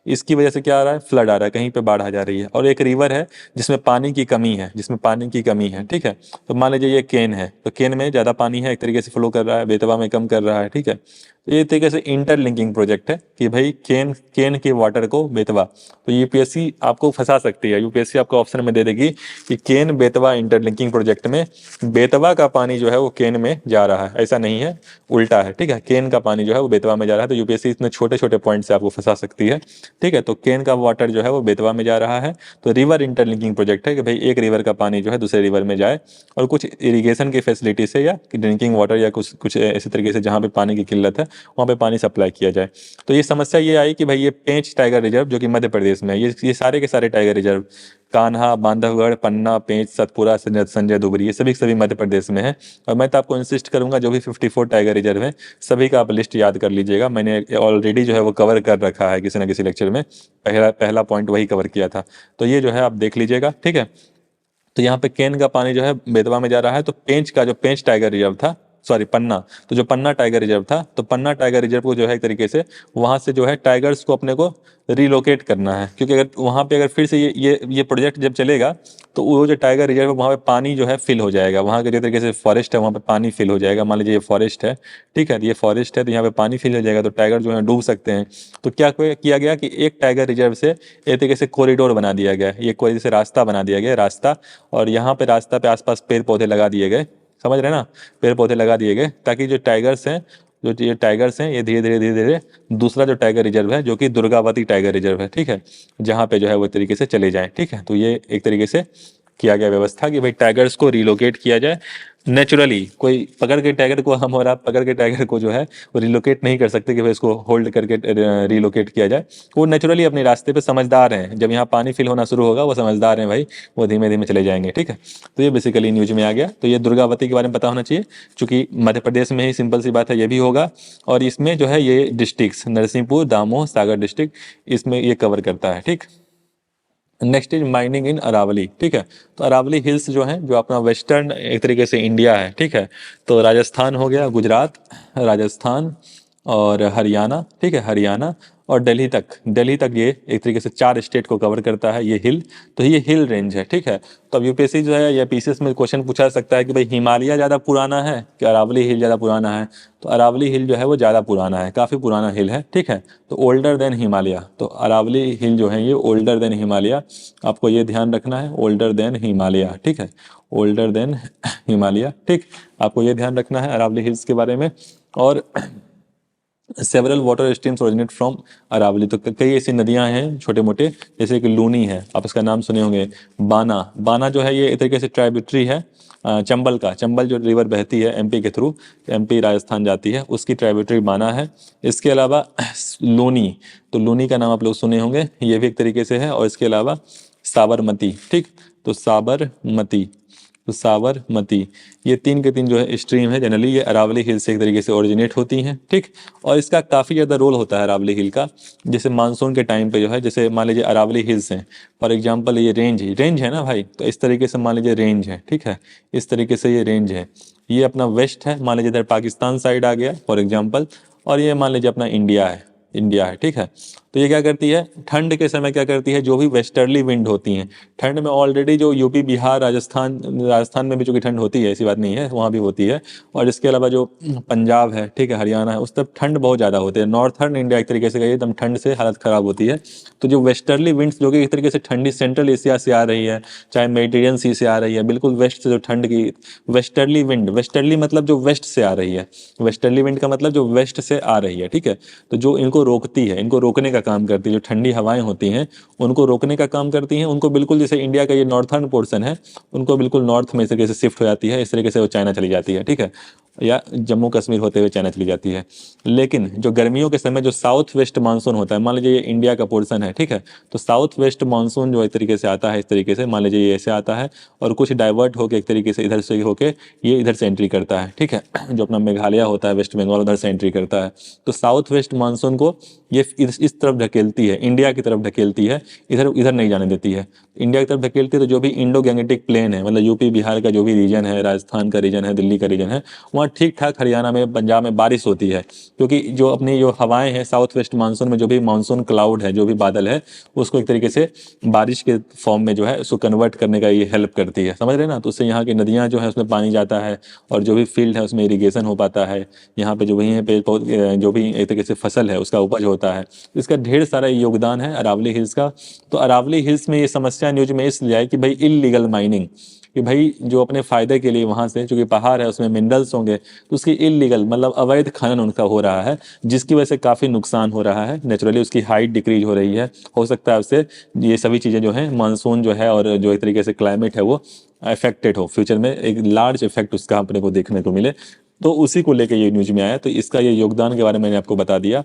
इसकी वजह से क्या आ रहा है, फ्लड आ रहा है, कहीं पे बाढ़ आ जा रही है। और एक रिवर है जिसमें पानी की कमी है, ठीक है। तो मान लीजिए ये केन है, तो केन में ज़्यादा पानी है, एक तरीके से फ्लो कर रहा है, बेतवा में कम कर रहा है, ठीक है। तो ये तरीके से इंटरलिंकिंग प्रोजेक्ट है कि भाई केन के वाटर को बेतवा, तो यूपीएससी आपको फंसा सकती है। यूपीएससी आपको ऑप्शन में दे देगी कि केन बेतवा इंटरलिंकिंग प्रोजेक्ट में बेतवा का पानी जो है वो केन में जा रहा है, ऐसा नहीं है, उल्टा है, ठीक है। केन का पानी जो है वो बेतवा में जा रहा है। तो यूपीएससी इतने छोटे छोटे पॉइंट से आपको फंसा सकती है, ठीक है। तो केन का वाटर जो है वो बेतवा में जा रहा है। तो रिवर इंटरलिंकिंग प्रोजेक्ट है कि भाई एक रिवर का पानी जो है दूसरे रिवर में जाए, और कुछ इरिगेशन की फैसिलिटी से या ड्रिंकिंग वाटर या कुछ ऐसे तरीके से जहाँ पे पानी की किल्लत है वहाँ पे पानी सप्लाई किया जाए। तो ये समस्या ये आई कि भाई ये पेंच टाइगर रिजर्व जो कि मध्य प्रदेश में है, ये सारे के सारे टाइगर रिजर्व, कान्हा, बांधवगढ़, पन्ना, पेंच, सतपुरा, संजय दुबरी, ये सभी मध्य प्रदेश में है। और मैं तो आपको इंसिस्ट करूंगा जो भी 54 टाइगर रिजर्व है सभी का आप लिस्ट याद कर लीजिएगा। मैंने ऑलरेडी जो है वो कवर कर रखा है किसी न किसी लेक्चर में, पहला पॉइंट वही कवर किया था। तो ये जो है आप देख लीजिएगा, ठीक है। तो यहाँ पे केन का पानी जो है बेतवा में जा रहा है, तो पेंच का जो पेंच टाइगर रिजर्व था, सॉरी पन्ना, तो जो पन्ना टाइगर रिजर्व था, तो पन्ना टाइगर रिजर्व को जो है एक तरीके से वहां से जो है टाइगर्स को अपने को रिलोकेट करना है, क्योंकि अगर वहां पे अगर फिर से ये प्रोजेक्ट जब चलेगा तो वो जो टाइगर रिजर्व है वहाँ पे पानी जो है फिल हो जाएगा, वहाँ के जो तरीके से फॉरेस्ट है वहाँ पे पानी फिल हो जाएगा। मान लीजिए ये फॉरेस्ट है, ठीक है, ये फॉरेस्ट है, तो यहाँ पे पानी फिल हो जाएगा तो टाइगर जो है डूब सकते हैं। तो क्या किया गया कि एक टाइगर रिजर्व से एक तरीके से कॉरिडोर बना दिया गया, ये कोई जैसे रास्ता बना दिया गया, रास्ता, और यहाँ पे रास्ता पे आसपास पेड़ पौधे लगा दिए गए, समझ रहे हैं ना, पेड़ पौधे लगा दिए गए, ताकि जो टाइगर्स हैं, जो ये टाइगर्स हैं, ये धीरे धीरे दूसरा जो टाइगर रिजर्व है जो कि दुर्गावती टाइगर रिजर्व है, ठीक है, जहाँ पे जो है वो तरीके से चले जाएं, ठीक है। तो ये एक तरीके से किया गया व्यवस्था कि भाई टाइगर्स को रिलोकेट किया जाए नेचुरली। कोई पकड़ के टाइगर को, हम और आप पकड़ के टाइगर को जो है वो रिलोकेट नहीं कर सकते कि भाई इसको होल्ड करके रिलोकेट किया जाए। वो नेचुरली अपने रास्ते पे समझदार हैं, जब यहाँ पानी फिल होना शुरू होगा वो समझदार हैं भाई, वो धीमे धीमे चले जाएंगे, ठीक है। तो ये बेसिकली न्यूज में आ गया। तो ये दुर्गावती के बारे में पता होना चाहिए, चूंकि मध्य प्रदेश में ही, सिंपल सी बात है, ये भी होगा। और इसमें जो है ये डिस्ट्रिक्ट नरसिंहपुर, दामोह, सागर डिस्ट्रिक्ट इसमें ये कवर करता है, ठीक। Next is mining in Aravalli, ठीक है। तो अरावली हिल्स जो है, जो अपना वेस्टर्न एक तरीके से इंडिया है, ठीक है। तो राजस्थान हो गया, गुजरात, राजस्थान और हरियाणा, ठीक है, हरियाणा और दिल्ली तक ये एक तरीके से 4 स्टेट को कवर करता है ये हिल। तो ये हिल रेंज है, ठीक है। तो अब यूपीएससी जो है या पीसीएस में क्वेश्चन पूछा सकता है कि भाई हिमालय ज़्यादा पुराना है कि अरावली हिल ज़्यादा पुराना है। तो अरावली हिल जो है वो ज़्यादा पुराना है, काफ़ी पुराना हिल है, ठीक है। तो ओल्डर देन हिमालय, तो अरावली हिल जो है ये ओल्डर देन हिमालय, आपको ये ध्यान रखना है, ओल्डर देन हिमालय, ठीक है, ओल्डर देन हिमालय, ठीक। आपको ये ध्यान रखना है अरावली हिल्स के बारे में। और several water streams originate from Aravalli, तो कई ऐसी नदियां हैं छोटे मोटे, जैसे कि लूनी है, आप इसका नाम सुने होंगे, बाना जो है ये एक तरीके से ट्राइब्यूटरी है चंबल का, चंबल जो रिवर बहती है एमपी के थ्रू, एमपी राजस्थान जाती है, उसकी ट्राइब्यूटरी बाना है। इसके अलावा लूनी, तो लूनी का नाम आप लोग सुने होंगे, ये भी एक तरीके से है। और इसके अलावा साबरमती, ठीक, तो साबरमती, ये 3 के 3 जो है स्ट्रीम है, जनरली ये अरावली हिल से एक तरीके से ओरिजिनेट होती हैं, ठीक। और इसका काफ़ी ज़्यादा रोल होता है अरावली हिल का, जैसे मानसून के टाइम पे जो है, जैसे मान लीजिए अरावली हिल्स हैं, फॉर एग्जांपल ये रेंज है ना भाई, तो इस तरीके से मान लीजिए रेंज है, ठीक है, इस तरीके से ये रेंज है, ये अपना वेस्ट है, मान लीजिए इधर पाकिस्तान साइड आ गया फॉर एग्जाम्पल, और ये मान लीजिए अपना इंडिया है, ठीक है। तो ये क्या करती है, ठंड के समय क्या करती है, जो भी वेस्टर्ली विंड होती हैं, ठंड में ऑलरेडी जो यूपी, बिहार, राजस्थान में भी चूंकि ठंड होती है, ऐसी बात नहीं है, वहाँ भी होती है। और इसके अलावा जो पंजाब है, ठीक है, हरियाणा है, उस तरफ ठंड बहुत ज़्यादा होती है। नॉर्थर्न इंडिया एक तरीके से कहिए एकदम ठंड से हालत ख़राब होती है। तो जो वेस्टर्ली विंड्स जो कि एक तरीके से ठंडी सेंट्रल एशिया से आ रही है, चाहे मेडिटेरियन सी से आ रही है, बिल्कुल वेस्ट से जो ठंड की वेस्टर्ली विंड, वेस्टर्ली मतलब जो वेस्ट से आ रही है, वेस्टर्ली विंड का मतलब जो वेस्ट से आ रही है, ठीक है। तो जो इनको रोकती है, इनको रोकने का काम करती है, जो ठंडी हवाएं होती हैं उनको रोकने का काम करती हैं, उनको बिल्कुल, जैसे इंडिया का ये नॉर्थर्न पोर्शन है, उनको बिल्कुल नॉर्थ में इस तरीके से शिफ्ट हो जाती है, इस तरीके से वो चाइना चली जाती है, ठीक है, या जम्मू कश्मीर होते हुए चाइना चली जाती है। लेकिन जो गर्मियों के समय जो साउथ वेस्ट मानसून होता है, मान लीजिए ये इंडिया का पोर्शन है, ठीक है, तो साउथ वेस्ट मानसून जो एक तरीके से आता है, इस तरीके से मान लीजिए ये ऐसे आता है और कुछ डाइवर्ट होकर एक तरीके से इधर से होके ये इधर से एंट्री करता है, ठीक है, जो अपना मेघालय होता है, वेस्ट बंगाल, उधर से एंट्री करता है। तो साउथ वेस्ट मानसून को ये इस तरफ ढकेलती है, इंडिया की तरफ ढकेलती है, इधर इधर नहीं जाने देती है, इंडिया की तरफ ढकेलती है। तो जो भी इंडो गैंगेटिक प्लेन है, मतलब यूपी बिहार का जो भी रीजन है, राजस्थान का रीजन है, दिल्ली का रीजन है, वहाँ ठीक ठाक हरियाणा में, पंजाब में बारिश होती है, क्योंकि जो अपनी जो हवाएं हैं साउथ वेस्ट मानसून में, जो भी मानसून क्लाउड है, जो भी बादल है, उसको एक तरीके से बारिश के फॉर्म में जो है उसको कन्वर्ट करने का ये हेल्प करती है, समझ रहे ना। तो उससे यहाँ की नदियाँ जो है उसमें पानी जाता है और जो भी फील्ड है उसमें इरीगेशन हो पाता है, यहाँ पे जो वही है पेड़ पौधे, जो भी एक तरीके से फसल है उसका उपज होता है। इसका ढेर सारा योगदान है अरावली हिल्स का। तो अरावली हिल्स में ये समस्या न्यूज में इसलिए आई कि भाई इलीगल माइनिंग, कि भाई जो अपने फायदे के लिए वहां से, चूंकि पहाड़ है उसमें मिनरल्स होंगे, तो उसकी इलीगल मतलब अवैध खनन उनका हो रहा है, जिसकी वजह से काफी नुकसान हो रहा है। नेचुरली उसकी हाइट डिक्रीज हो रही है, हो सकता है उससे ये सभी चीजें जो है, मानसून जो है और जो एक तरीके से क्लाइमेट है वो अफेक्टेड हो, फ्यूचर में एक लार्ज इफेक्ट उसका अपने को देखने को मिले। तो उसी को लेकर ये न्यूज में आया। तो इसका ये योगदान के बारे में मैंने आपको बता दिया।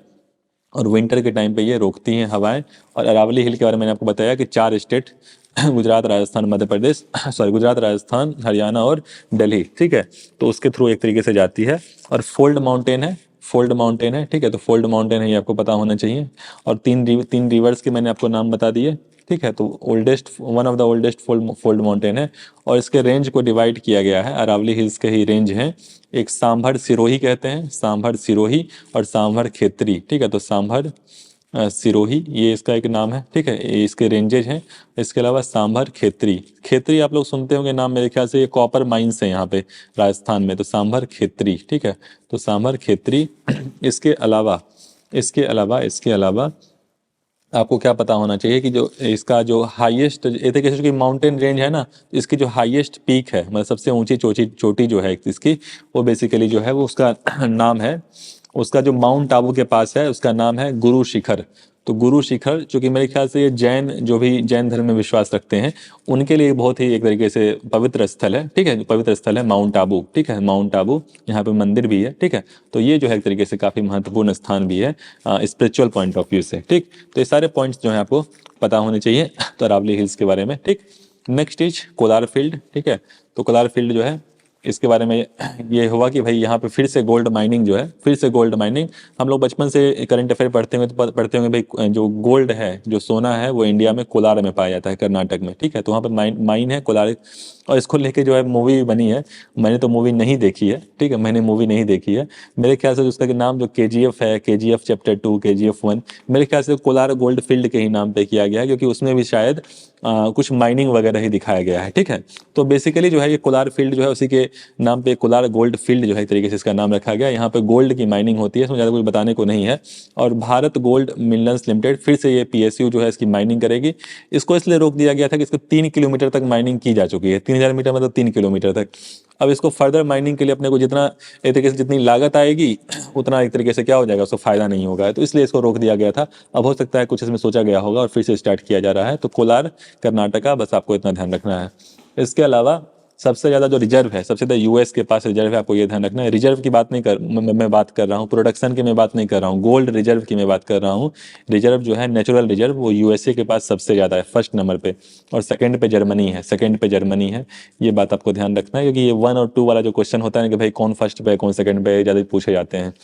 और विंटर के टाइम पे ये रोकती हैं हवाएं। और अरावली हिल के बारे में मैंने आपको बताया कि 4 स्टेट गुजरात, राजस्थान, मध्य प्रदेश, सॉरी गुजरात, राजस्थान, हरियाणा और दिल्ली, ठीक है, तो उसके थ्रू एक तरीके से जाती है। और फोल्ड माउंटेन है, ठीक है, तो फोल्ड माउंटेन है, ये आपको पता होना चाहिए। और तीन रिवर्स के मैंने आपको नाम बता दिए, ठीक है। तो oldest, one of the oldest fold mountain है और इसके रेंज को डिवाइड किया गया है, अरावली हिल्स के ही रेंज हैं। एक सांभर सिरोही कहते हैं, सांभर सिरोही और सांभर खेतरी, ठीक है। तो सांभर सिरोही ये इसका एक नाम है, ठीक है, ये इसके रेंजेज हैं। इसके अलावा सांभर खेतरी, खेतरी आप लोग सुनते होंगे नाम, मेरे ख्याल से ये कॉपर माइंस है यहाँ पे राजस्थान में, तो सांभर खेतरी, ठीक है। तो सांभर खेतरी इसके अलावा इसके अलावा आपको क्या पता होना चाहिए कि जो इसका जो हाईएस्ट एक तरीके से माउंटेन रेंज है ना, इसकी जो हाईएस्ट पीक है, मतलब सबसे ऊंची चोटी जो है इसकी, वो बेसिकली जो है वो उसका नाम है, उसका जो माउंट आबू के पास है उसका नाम है गुरु शिखर। तो गुरु शिखर, जो कि मेरे ख्याल से ये जैन, जो भी जैन धर्म में विश्वास रखते हैं उनके लिए बहुत ही एक तरीके से पवित्र स्थल है, ठीक है। पवित्र स्थल है माउंट आबू, ठीक है, माउंट आबू, यहाँ पे मंदिर भी है, ठीक है। तो ये जो है एक तरीके से काफ़ी महत्वपूर्ण स्थान भी है स्पिरिचुअल पॉइंट ऑफ व्यू से, ठीक। तो ये सारे पॉइंट्स जो है आपको पता होने चाहिए तो अरावली हिल्स के बारे में, ठीक। नेक्स्ट इज कोलार फील्ड, ठीक है। तो कोलार फील्ड जो है इसके बारे में ये हुआ कि भाई यहाँ पे फिर से गोल्ड माइनिंग जो है, फिर से गोल्ड माइनिंग, हम लोग बचपन से करंट अफेयर पढ़ते हुए तो पढ़ते होंगे भाई जो गोल्ड है, जो सोना है, वो इंडिया में कोलार में पाया जाता है, कर्नाटक में, ठीक है। तो वहाँ पे माइन है कोलार, और इसको लेके जो है मूवी भी बनी है। मैंने तो मूवी नहीं देखी है, ठीक है, मैंने मूवी नहीं देखी है। मेरे ख्याल से उसका नाम जो KGF है, KGF चैप्टर 2, KGF 1, मेरे ख्याल से कोलार गोल्ड फील्ड के ही नाम पे किया गया है, क्योंकि उसमें भी शायद कुछ माइनिंग वगैरह ही दिखाया गया है, ठीक है। तो बेसिकली जो है ये कोलार फील्ड जो है उसी के नाम पे कोलार गोल्ड फील्ड जो है एक तरीके से इसका नाम रखा गया। यहाँ पे गोल्ड की माइनिंग होती है, इसमें ज़्यादा कुछ बताने को नहीं है। और भारत गोल्ड मिनरल्स लिमिटेड फिर से ये PSU जो है इसकी माइनिंग करेगी। इसको इसलिए रोक दिया गया था कि इसको 3 किलोमीटर तक माइनिंग की जा चुकी है, 3000 मीटर मतलब 3 किलोमीटर तक। अब इसको फर्दर माइनिंग के लिए अपने को जितना एक तरीके से जितनी लागत आएगी उतना एक तरीके से क्या हो जाएगा, उसको फायदा नहीं होगा, तो इसलिए इसको रोक दिया गया था। अब हो सकता है कुछ इसमें सोचा गया होगा और फिर से स्टार्ट किया जा रहा है। तो कोलार कर्नाटका, बस आपको इतना ध्यान रखना है। इसके अलावा सबसे ज़्यादा जो रिजर्व है, सबसे ज़्यादा US के पास रिजर्व है, आपको ये ध्यान रखना है। रिजर्व की बात नहीं कर मैं बात कर रहा हूँ, प्रोडक्शन की मैं बात नहीं कर रहा हूँ, गोल्ड रिजर्व की मैं बात कर रहा हूँ। रिजर्व जो है नेचुरल रिजर्व, वो USA के पास सबसे ज़्यादा है, फर्स्ट नंबर पे, और सेकंड पे जर्मनी है। ये बात आपको ध्यान रखना है, क्योंकि ये 1 और 2 वाला जो क्वेश्चन होता है ना कि भाई कौन फर्स्ट पे कौन सेकंड पे, ज़्यादा पूछे जाते हैं।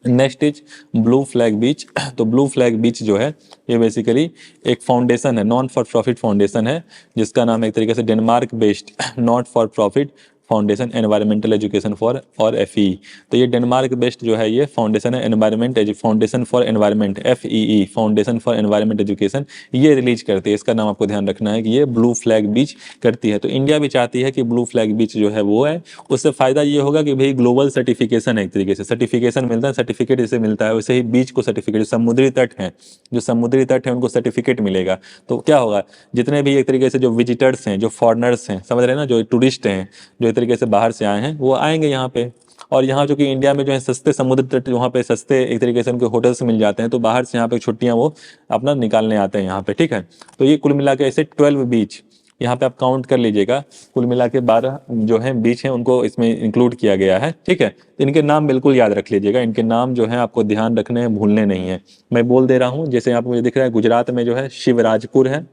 Next is blue flag beach. तो ब्लू फ्लैग बीच जो है ये बेसिकली एक फाउंडेशन है, नॉन फॉर प्रॉफिट फाउंडेशन है, जिसका नाम एक तरीके से Denmark based not for profit foundation environmental education for और FEE। तो ये डेनमार्क बेस्ड जो है ये फाउंडेशन है, environment foundation for environment, FEE foundation for environment education, ये रिलीज करती है। इसका नाम आपको ध्यान रखना है कि ये ब्लू फ्लैग बीच करती है। तो इंडिया भी चाहती है कि ब्लू फ्लैग बीच जो है वो है, उससे फायदा ये होगा कि भाई ग्लोबल सर्टिफिकेशन है, एक तरीके से सर्टिफिकेशन मिलता है, सर्टिफिकेट इसे मिलता है, वैसे ही बीच को सर्टिफिकेट, समुद्री तट है, जो समुद्री तट है उनको सर्टिफिकेट मिलेगा। तो क्या होगा, जितने भी एक तरीके से जो विजिटर्स हैं, जो फॉरनर्स हैं, समझ रहे हैं ना, जो टूरिस्ट हैं, जो एक तरीके से बाहर से आए हैं, वो आएंगे यहाँ पे। और यहाँ जो कि इंडिया में जो है सस्ते समुद्र तट, वहाँ पे सस्ते एक तरीके से उनके होटल्स मिल जाते हैं, तो बाहर से यहाँ पे छुट्टियाँ वो अपना निकालने आते हैं यहाँ पे, ठीक है। तो ये कुल मिला के ऐसे 12 बीच यहाँ पे आप काउंट कर लीजिएगा, कुल मिला के 12 जो है बीच हैं उनको इसमें इंक्लूड किया गया है, ठीक है। तो इनके नाम बिल्कुल याद रख लीजिएगा, इनके नाम जो है आपको ध्यान रखने हैं, भूलने नहीं है। मैं बोल दे रहा हूँ, जैसे यहाँ पे मुझे दिख रहा है गुजरात में जो है शिवराजपुर है,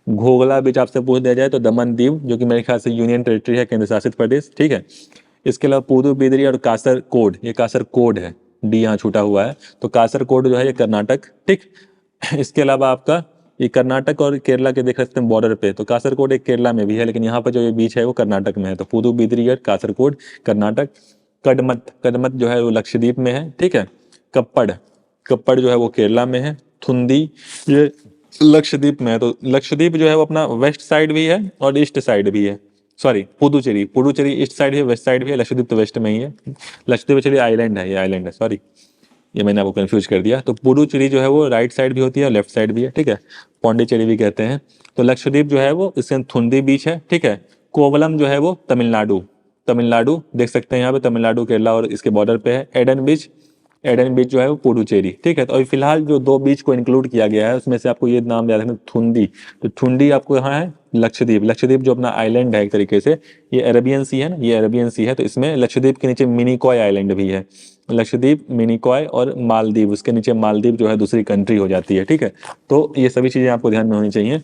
घोघला बीच आपसे पूछ दिया जाए तो दमन दीव, जो कि मेरे ख्याल से यूनियन टेरिटरी है, केंद्र शासित प्रदेश, ठीक है। इसके अलावा पुदु बिदरी और कासरकोड, ये कासरकोड है, D यहाँ छूटा हुआ है, तो कासरकोड जो है ये कर्नाटक, ठीक। इसके अलावा आपका ये कर्नाटक और केरला के देख सकते हैं बॉर्डर पे, तो कासरकोड एक केरला में भी है, लेकिन यहाँ पर जो ये बीच है वो कर्नाटक में है। तो पुदु बिदरी और कासरकोड कर्नाटक। कदमत जो है वो लक्षद्वीप में है, ठीक है। कप्पड़ जो है वो केरला में है। थुंदी ये लक्षद्वीप में है। तो लक्षद्वीप जो है वो अपना वेस्ट साइड भी है और ईस्ट साइड भी है, सॉरी पुडुचेरी ईस्ट साइड है, वेस्ट साइड भी है, लक्षद्वीप तो वेस्ट में ही है। लक्षद्वीप चलिए आइलैंड है, ये आइलैंड है, सॉरी ये मैंने आपको कंफ्यूज कर दिया। तो पुडुचेरी जो है वो राइट साइड भी होती है और लेफ्ट साइड भी है, ठीक है। पौंडीचेरी भी कहते हैं। तो लक्षद्वीप जो है वो इससे थुंदी बीच है, ठीक है। कोवलम जो है वो तमिलनाडु देख सकते हैं यहाँ पे, तमिलनाडु केरला और इसके बॉर्डर पे है। एडन बीच जो है वो पुडुचेरी, ठीक है। तो अभी फिलहाल जो 2 बीच को इंक्लूड किया गया है उसमें से आपको ये नाम याद रखना, थुंदी। तो थुंडी आपको यहाँ है लक्षद्वीप जो अपना आइलैंड है एक तरीके से, ये अरेबियन सी है ना, ये अरेबियन सी है। तो इसमें लक्षद्वीप के नीचे मिनिकॉय आइलैंड भी है, लक्षद्वीप, मिनिकॉय और मालदीव, उसके नीचे मालदीव जो है दूसरी कंट्री हो जाती है, ठीक है। तो ये सभी चीज़ें आपको ध्यान में होनी चाहिए।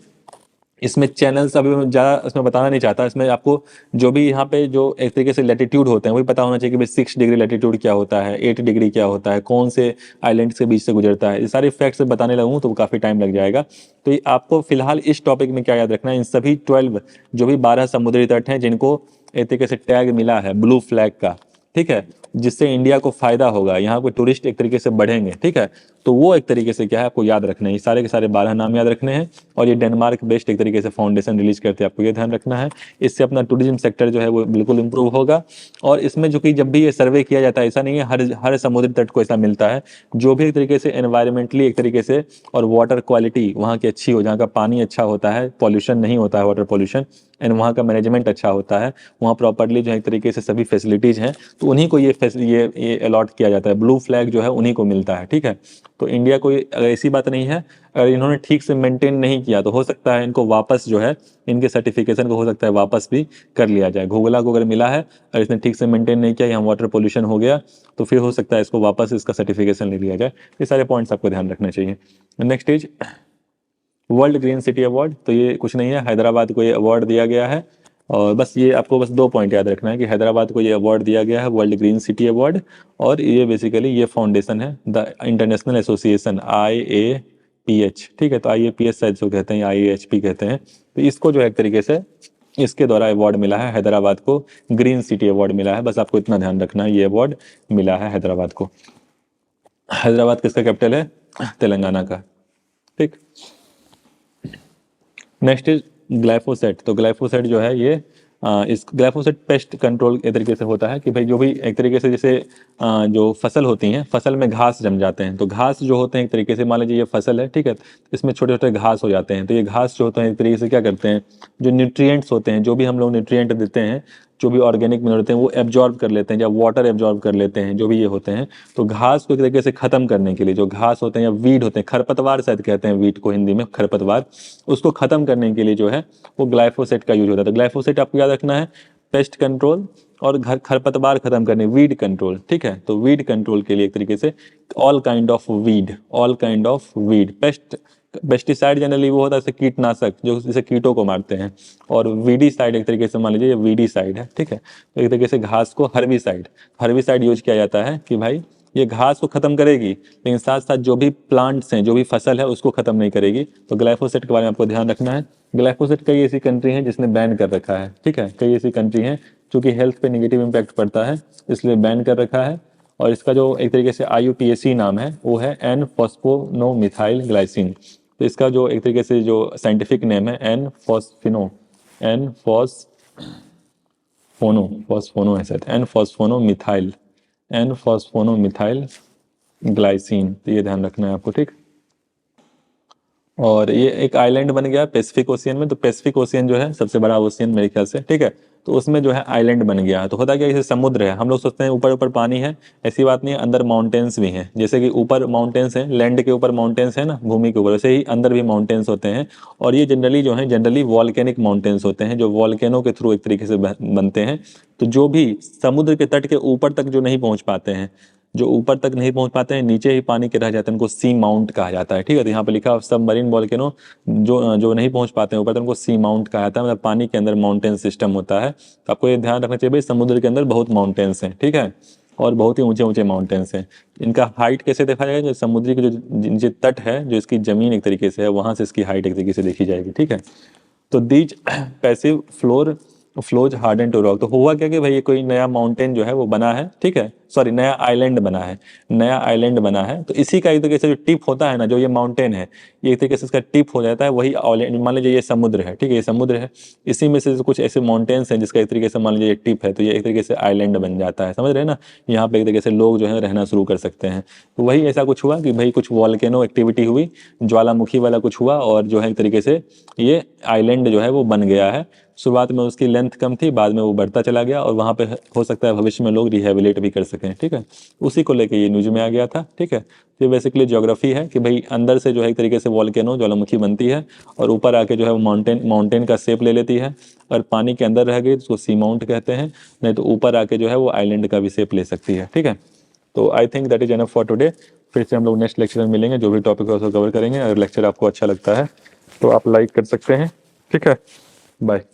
इसमें चैनल्स अभी मैं ज़्यादा इसमें बताना नहीं चाहता। इसमें आपको जो भी यहाँ पे जो एक तरीके से लैटिट्यूड होते हैं वही पता होना चाहिए कि भाई 6 डिग्री लैटिट्यूड क्या होता है, 8 डिग्री क्या होता है, कौन से आइलैंड्स के बीच से गुजरता है। ये सारे फैक्ट्स बताने लगूँ तो काफ़ी टाइम लग जाएगा। तो ये आपको फिलहाल इस टॉपिक में क्या याद रखना है, इन सभी 12 जो भी 12 समुद्री तट हैं जिनको एक तरीके से टैग मिला है ब्लू फ्लैग का, ठीक है, जिससे इंडिया को फायदा होगा, यहाँ पे टूरिस्ट एक तरीके से बढ़ेंगे, ठीक है। तो वो एक तरीके से क्या है आपको याद रखना है, ये सारे के सारे 12 नाम याद रखने हैं। और ये डेनमार्क बेस्ड एक तरीके से फाउंडेशन रिलीज करते हैं, आपको ये ध्यान रखना है। इससे अपना टूरिज्म सेक्टर जो है वो बिल्कुल इंप्रूव होगा। और इसमें जो कि जब भी ये सर्वे किया जाता है, ऐसा नहीं है हर समुद्री तट को ऐसा मिलता है। जो भी एक तरीके से एनवायरमेंटली एक तरीके से और वाटर क्वालिटी वहाँ की अच्छी हो, जहाँ का पानी अच्छा होता है, पॉल्यूशन नहीं होता है, वाटर पॉल्यूशन, एंड वहाँ का मैनेजमेंट अच्छा होता है, वहाँ प्रॉपर्ली जो है एक तरीके से सभी फैसिलिटीज़ हैं, तो उन्हीं को ये अलॉट किया जाता है। ब्लू फ्लैग जो है उन्हीं को मिलता है, ठीक है। तो इंडिया को अगर ऐसी बात नहीं है, अगर इन्होंने ठीक से मेंटेन नहीं किया तो हो सकता है इनको वापस जो है इनके सर्टिफिकेशन को हो सकता है वापस भी कर लिया जाए। घोगला को अगर मिला है और इसने ठीक से मेंटेन नहीं किया, यहाँ वाटर पोल्यूशन हो गया, तो फिर हो सकता है इसको वापस इसका सर्टिफिकेशन ले लिया जाए। ये सारे पॉइंट्स आपको ध्यान रखना चाहिए। Next is world green city award. तो ये कुछ नहीं है, हैदराबाद को ये अवार्ड दिया गया है। और बस ये आपको बस 2 पॉइंट याद रखना है कि हैदराबाद को ये अवार्ड दिया गया है, वर्ल्ड ग्रीन सिटी अवार्ड। और ये बेसिकली ये फाउंडेशन है द इंटरनेशनल एसोसिएशन IAPH, ठीक है। तो IAPH शायद जो कहते हैं, IAHP कहते हैं। तो इसको जो है एक तरीके से इसके द्वारा अवार्ड मिला है, हैदराबाद को ग्रीन सिटी अवार्ड मिला है। बस आपको इतना ध्यान रखना है, ये अवार्ड मिला है हैदराबाद को। हैदराबाद किसका कैपिटल है? तेलंगाना का, ठीक। Next is glyphosate. तो ग्लाइफोसेट जो है ये इस ग्लाइफोसेट पेस्ट कंट्रोल एक तरीके से होता है कि भाई जो भी एक तरीके से जैसे जो फसल होती हैं, फसल में घास जम जाते हैं, तो घास जो होते हैं एक तरीके से मान लीजिए ये फसल है, ठीक है, इसमें छोटे छोटे घास हो जाते हैं। तो ये घास जो होते हैं एक तरीके से क्या करते हैं, जो न्यूट्रिएंट्स होते हैं, जो भी हम लोग न्यूट्रिएंट देते हैं, जो भी ऑर्गेनिक मिनरल होते हैं वो एब्जॉर्ब कर लेते हैं, या वाटर एब्जॉर्ब कर लेते हैं, जो भी ये होते हैं। तो घास को एक तरीके से खत्म करने के लिए, जो घास होते हैं या वीड होते हैं, खरपतवार शायद कहते हैं वीड को हिंदी में, खरपतवार, उसको खत्म करने के लिए जो है वो ग्लाइफोसेट का यूज होता है। तो ग्लाइफोसेट आपको याद रखना है पेस्ट कंट्रोल और खरपतवार खत्म करने, वीड कंट्रोल, ठीक है। तो वीड कंट्रोल के लिए एक तरीके से all kind of weed, pesticide generally वो होता है जैसे कीटनाशक जो जैसे कीटों को मारते हैं, और वीडीसाइड एक तरीके से मान लीजिए ये वीडीसाइड है, ठीक है। तो एक तरीके से घास को हर्बिसाइड यूज किया जाता है कि भाई ये घास को खत्म करेगी, लेकिन साथ साथ जो भी प्लांट्स हैं, जो भी फसल है उसको खत्म नहीं करेगी। तो ग्लाइफोसेट के बारे में आपको ध्यान रखना है। ग्लाइफोसेट कई ऐसी कंट्री हैं जिसने बैन कर रखा है, ठीक है, कई ऐसी कंट्री हैं क्योंकि हेल्थ पे नेगेटिव इम्पैक्ट पड़ता है, इसलिए बैन कर रखा है। और इसका जो एक तरीके से IUPAC नाम है वो है एन फॉस्फोनोमिथाइल ग्लाइसिन। तो इसका जो एक तरीके से जो साइंटिफिक नेम है एन फॉस्फोनोमिथाइल ग्लाइसिन। तो ये ध्यान रखना है आपको, ठीक। और ये एक आइलैंड बन गया पैसिफिक ओशियन में। तो पैसिफिक ओशियन जो है सबसे बड़ा ओशियन मेरे ख्याल से, ठीक है। तो उसमें जो है आइलैंड बन गया। तो होता क्या है, जैसे समुद्र है, हम लोग सोचते हैं ऊपर ऊपर पानी है, ऐसी बात नहीं है, अंदर माउंटेन्स भी हैं। जैसे कि ऊपर माउंटेन्स हैं, लैंड के ऊपर माउंटेन्स है ना, भूमि के ऊपर, वैसे ही अंदर भी माउंटेन्स होते हैं। और ये जनरली वॉल्केनिक माउंटेन्स होते हैं, जो वॉल्केनो के थ्रू एक तरीके से बनते हैं। तो जो भी समुद्र के तट के ऊपर तक जो नहीं पहुंच पाते हैं, नीचे ही पानी के रह जाते हैं, उनको सी माउंट कहा जाता है, ठीक है। तो यहाँ पे लिखा है सबमरीन वॉल्केनो जो जो नहीं पहुंच पाते हैं ऊपर, तो उनको सी माउंट कहा जाता है, मतलब पानी के अंदर माउंटेन सिस्टम होता है। तो आपको ये ध्यान रखना चाहिए भाई, समुद्र के अंदर बहुत माउंटेन्स हैं, ठीक है, और बहुत ही ऊंचे ऊंचे माउंटेन्स हैं। इनका हाइट कैसे देखा जाएगा, जो समुद्री के जो नीचे तट है, जो इसकी जमीन एक तरीके से है, वहां से इसकी हाइट एक तरीके से देखी जाएगी, ठीक है। तो these passive flows harden to rock. तो हुआ क्या कि भाई ये कोई नया माउंटेन जो है वो बना है, ठीक है, सॉरी नया आइलैंड बना है। तो इसी का एक तरीके से जो टिप होता है ना, जो ये माउंटेन है, ये एक तरीके से इसका टिप हो जाता है, वही मान लीजिए ये समुद्र है, ठीक है, ये समुद्र है, इसी में से कुछ ऐसे माउंटेन्स हैं जिसका एक तरीके से मान लीजिए ये टिप है, तो ये एक तरीके से आइलैंड बन जाता है, समझ रहे हैं ना। यहाँ पे एक तरीके से लोग जो है रहना शुरू कर सकते हैं। तो वही ऐसा कुछ हुआ कि भाई कुछ वॉल्केनो एक्टिविटी हुई, ज्वालामुखी वाला कुछ हुआ, और जो है एक तरीके से ये आइलैंड जो है वो बन गया है। शुरुआत में उसकी लेंथ कम थी, बाद में वो बढ़ता चला गया, और वहाँ पे हो सकता है भविष्य में लोग रिहेबिलिट भी कर सकें, ठीक है। उसी को लेके ये न्यूज में आ गया था, ठीक है। तो ये बेसिकली ज्योग्राफी है कि भाई अंदर से जो है एक तरीके से वॉल्केनो ज्वालामुखी बनती है, और ऊपर आके जो है वो माउंटेन का शेप ले लेती है। और पानी के अंदर रह गई तो उसको सी माउंट कहते हैं, नहीं तो ऊपर आके जो है वो आइलैंड का भी शेप ले सकती है, ठीक है। तो I think that is enough for today. फिर से हम लोग नेक्स्ट लेक्चर में मिलेंगे, जो भी टॉपिक है उसको कवर करेंगे। अगर लेक्चर आपको अच्छा लगता है तो आप लाइक कर सकते हैं, ठीक है, बाय।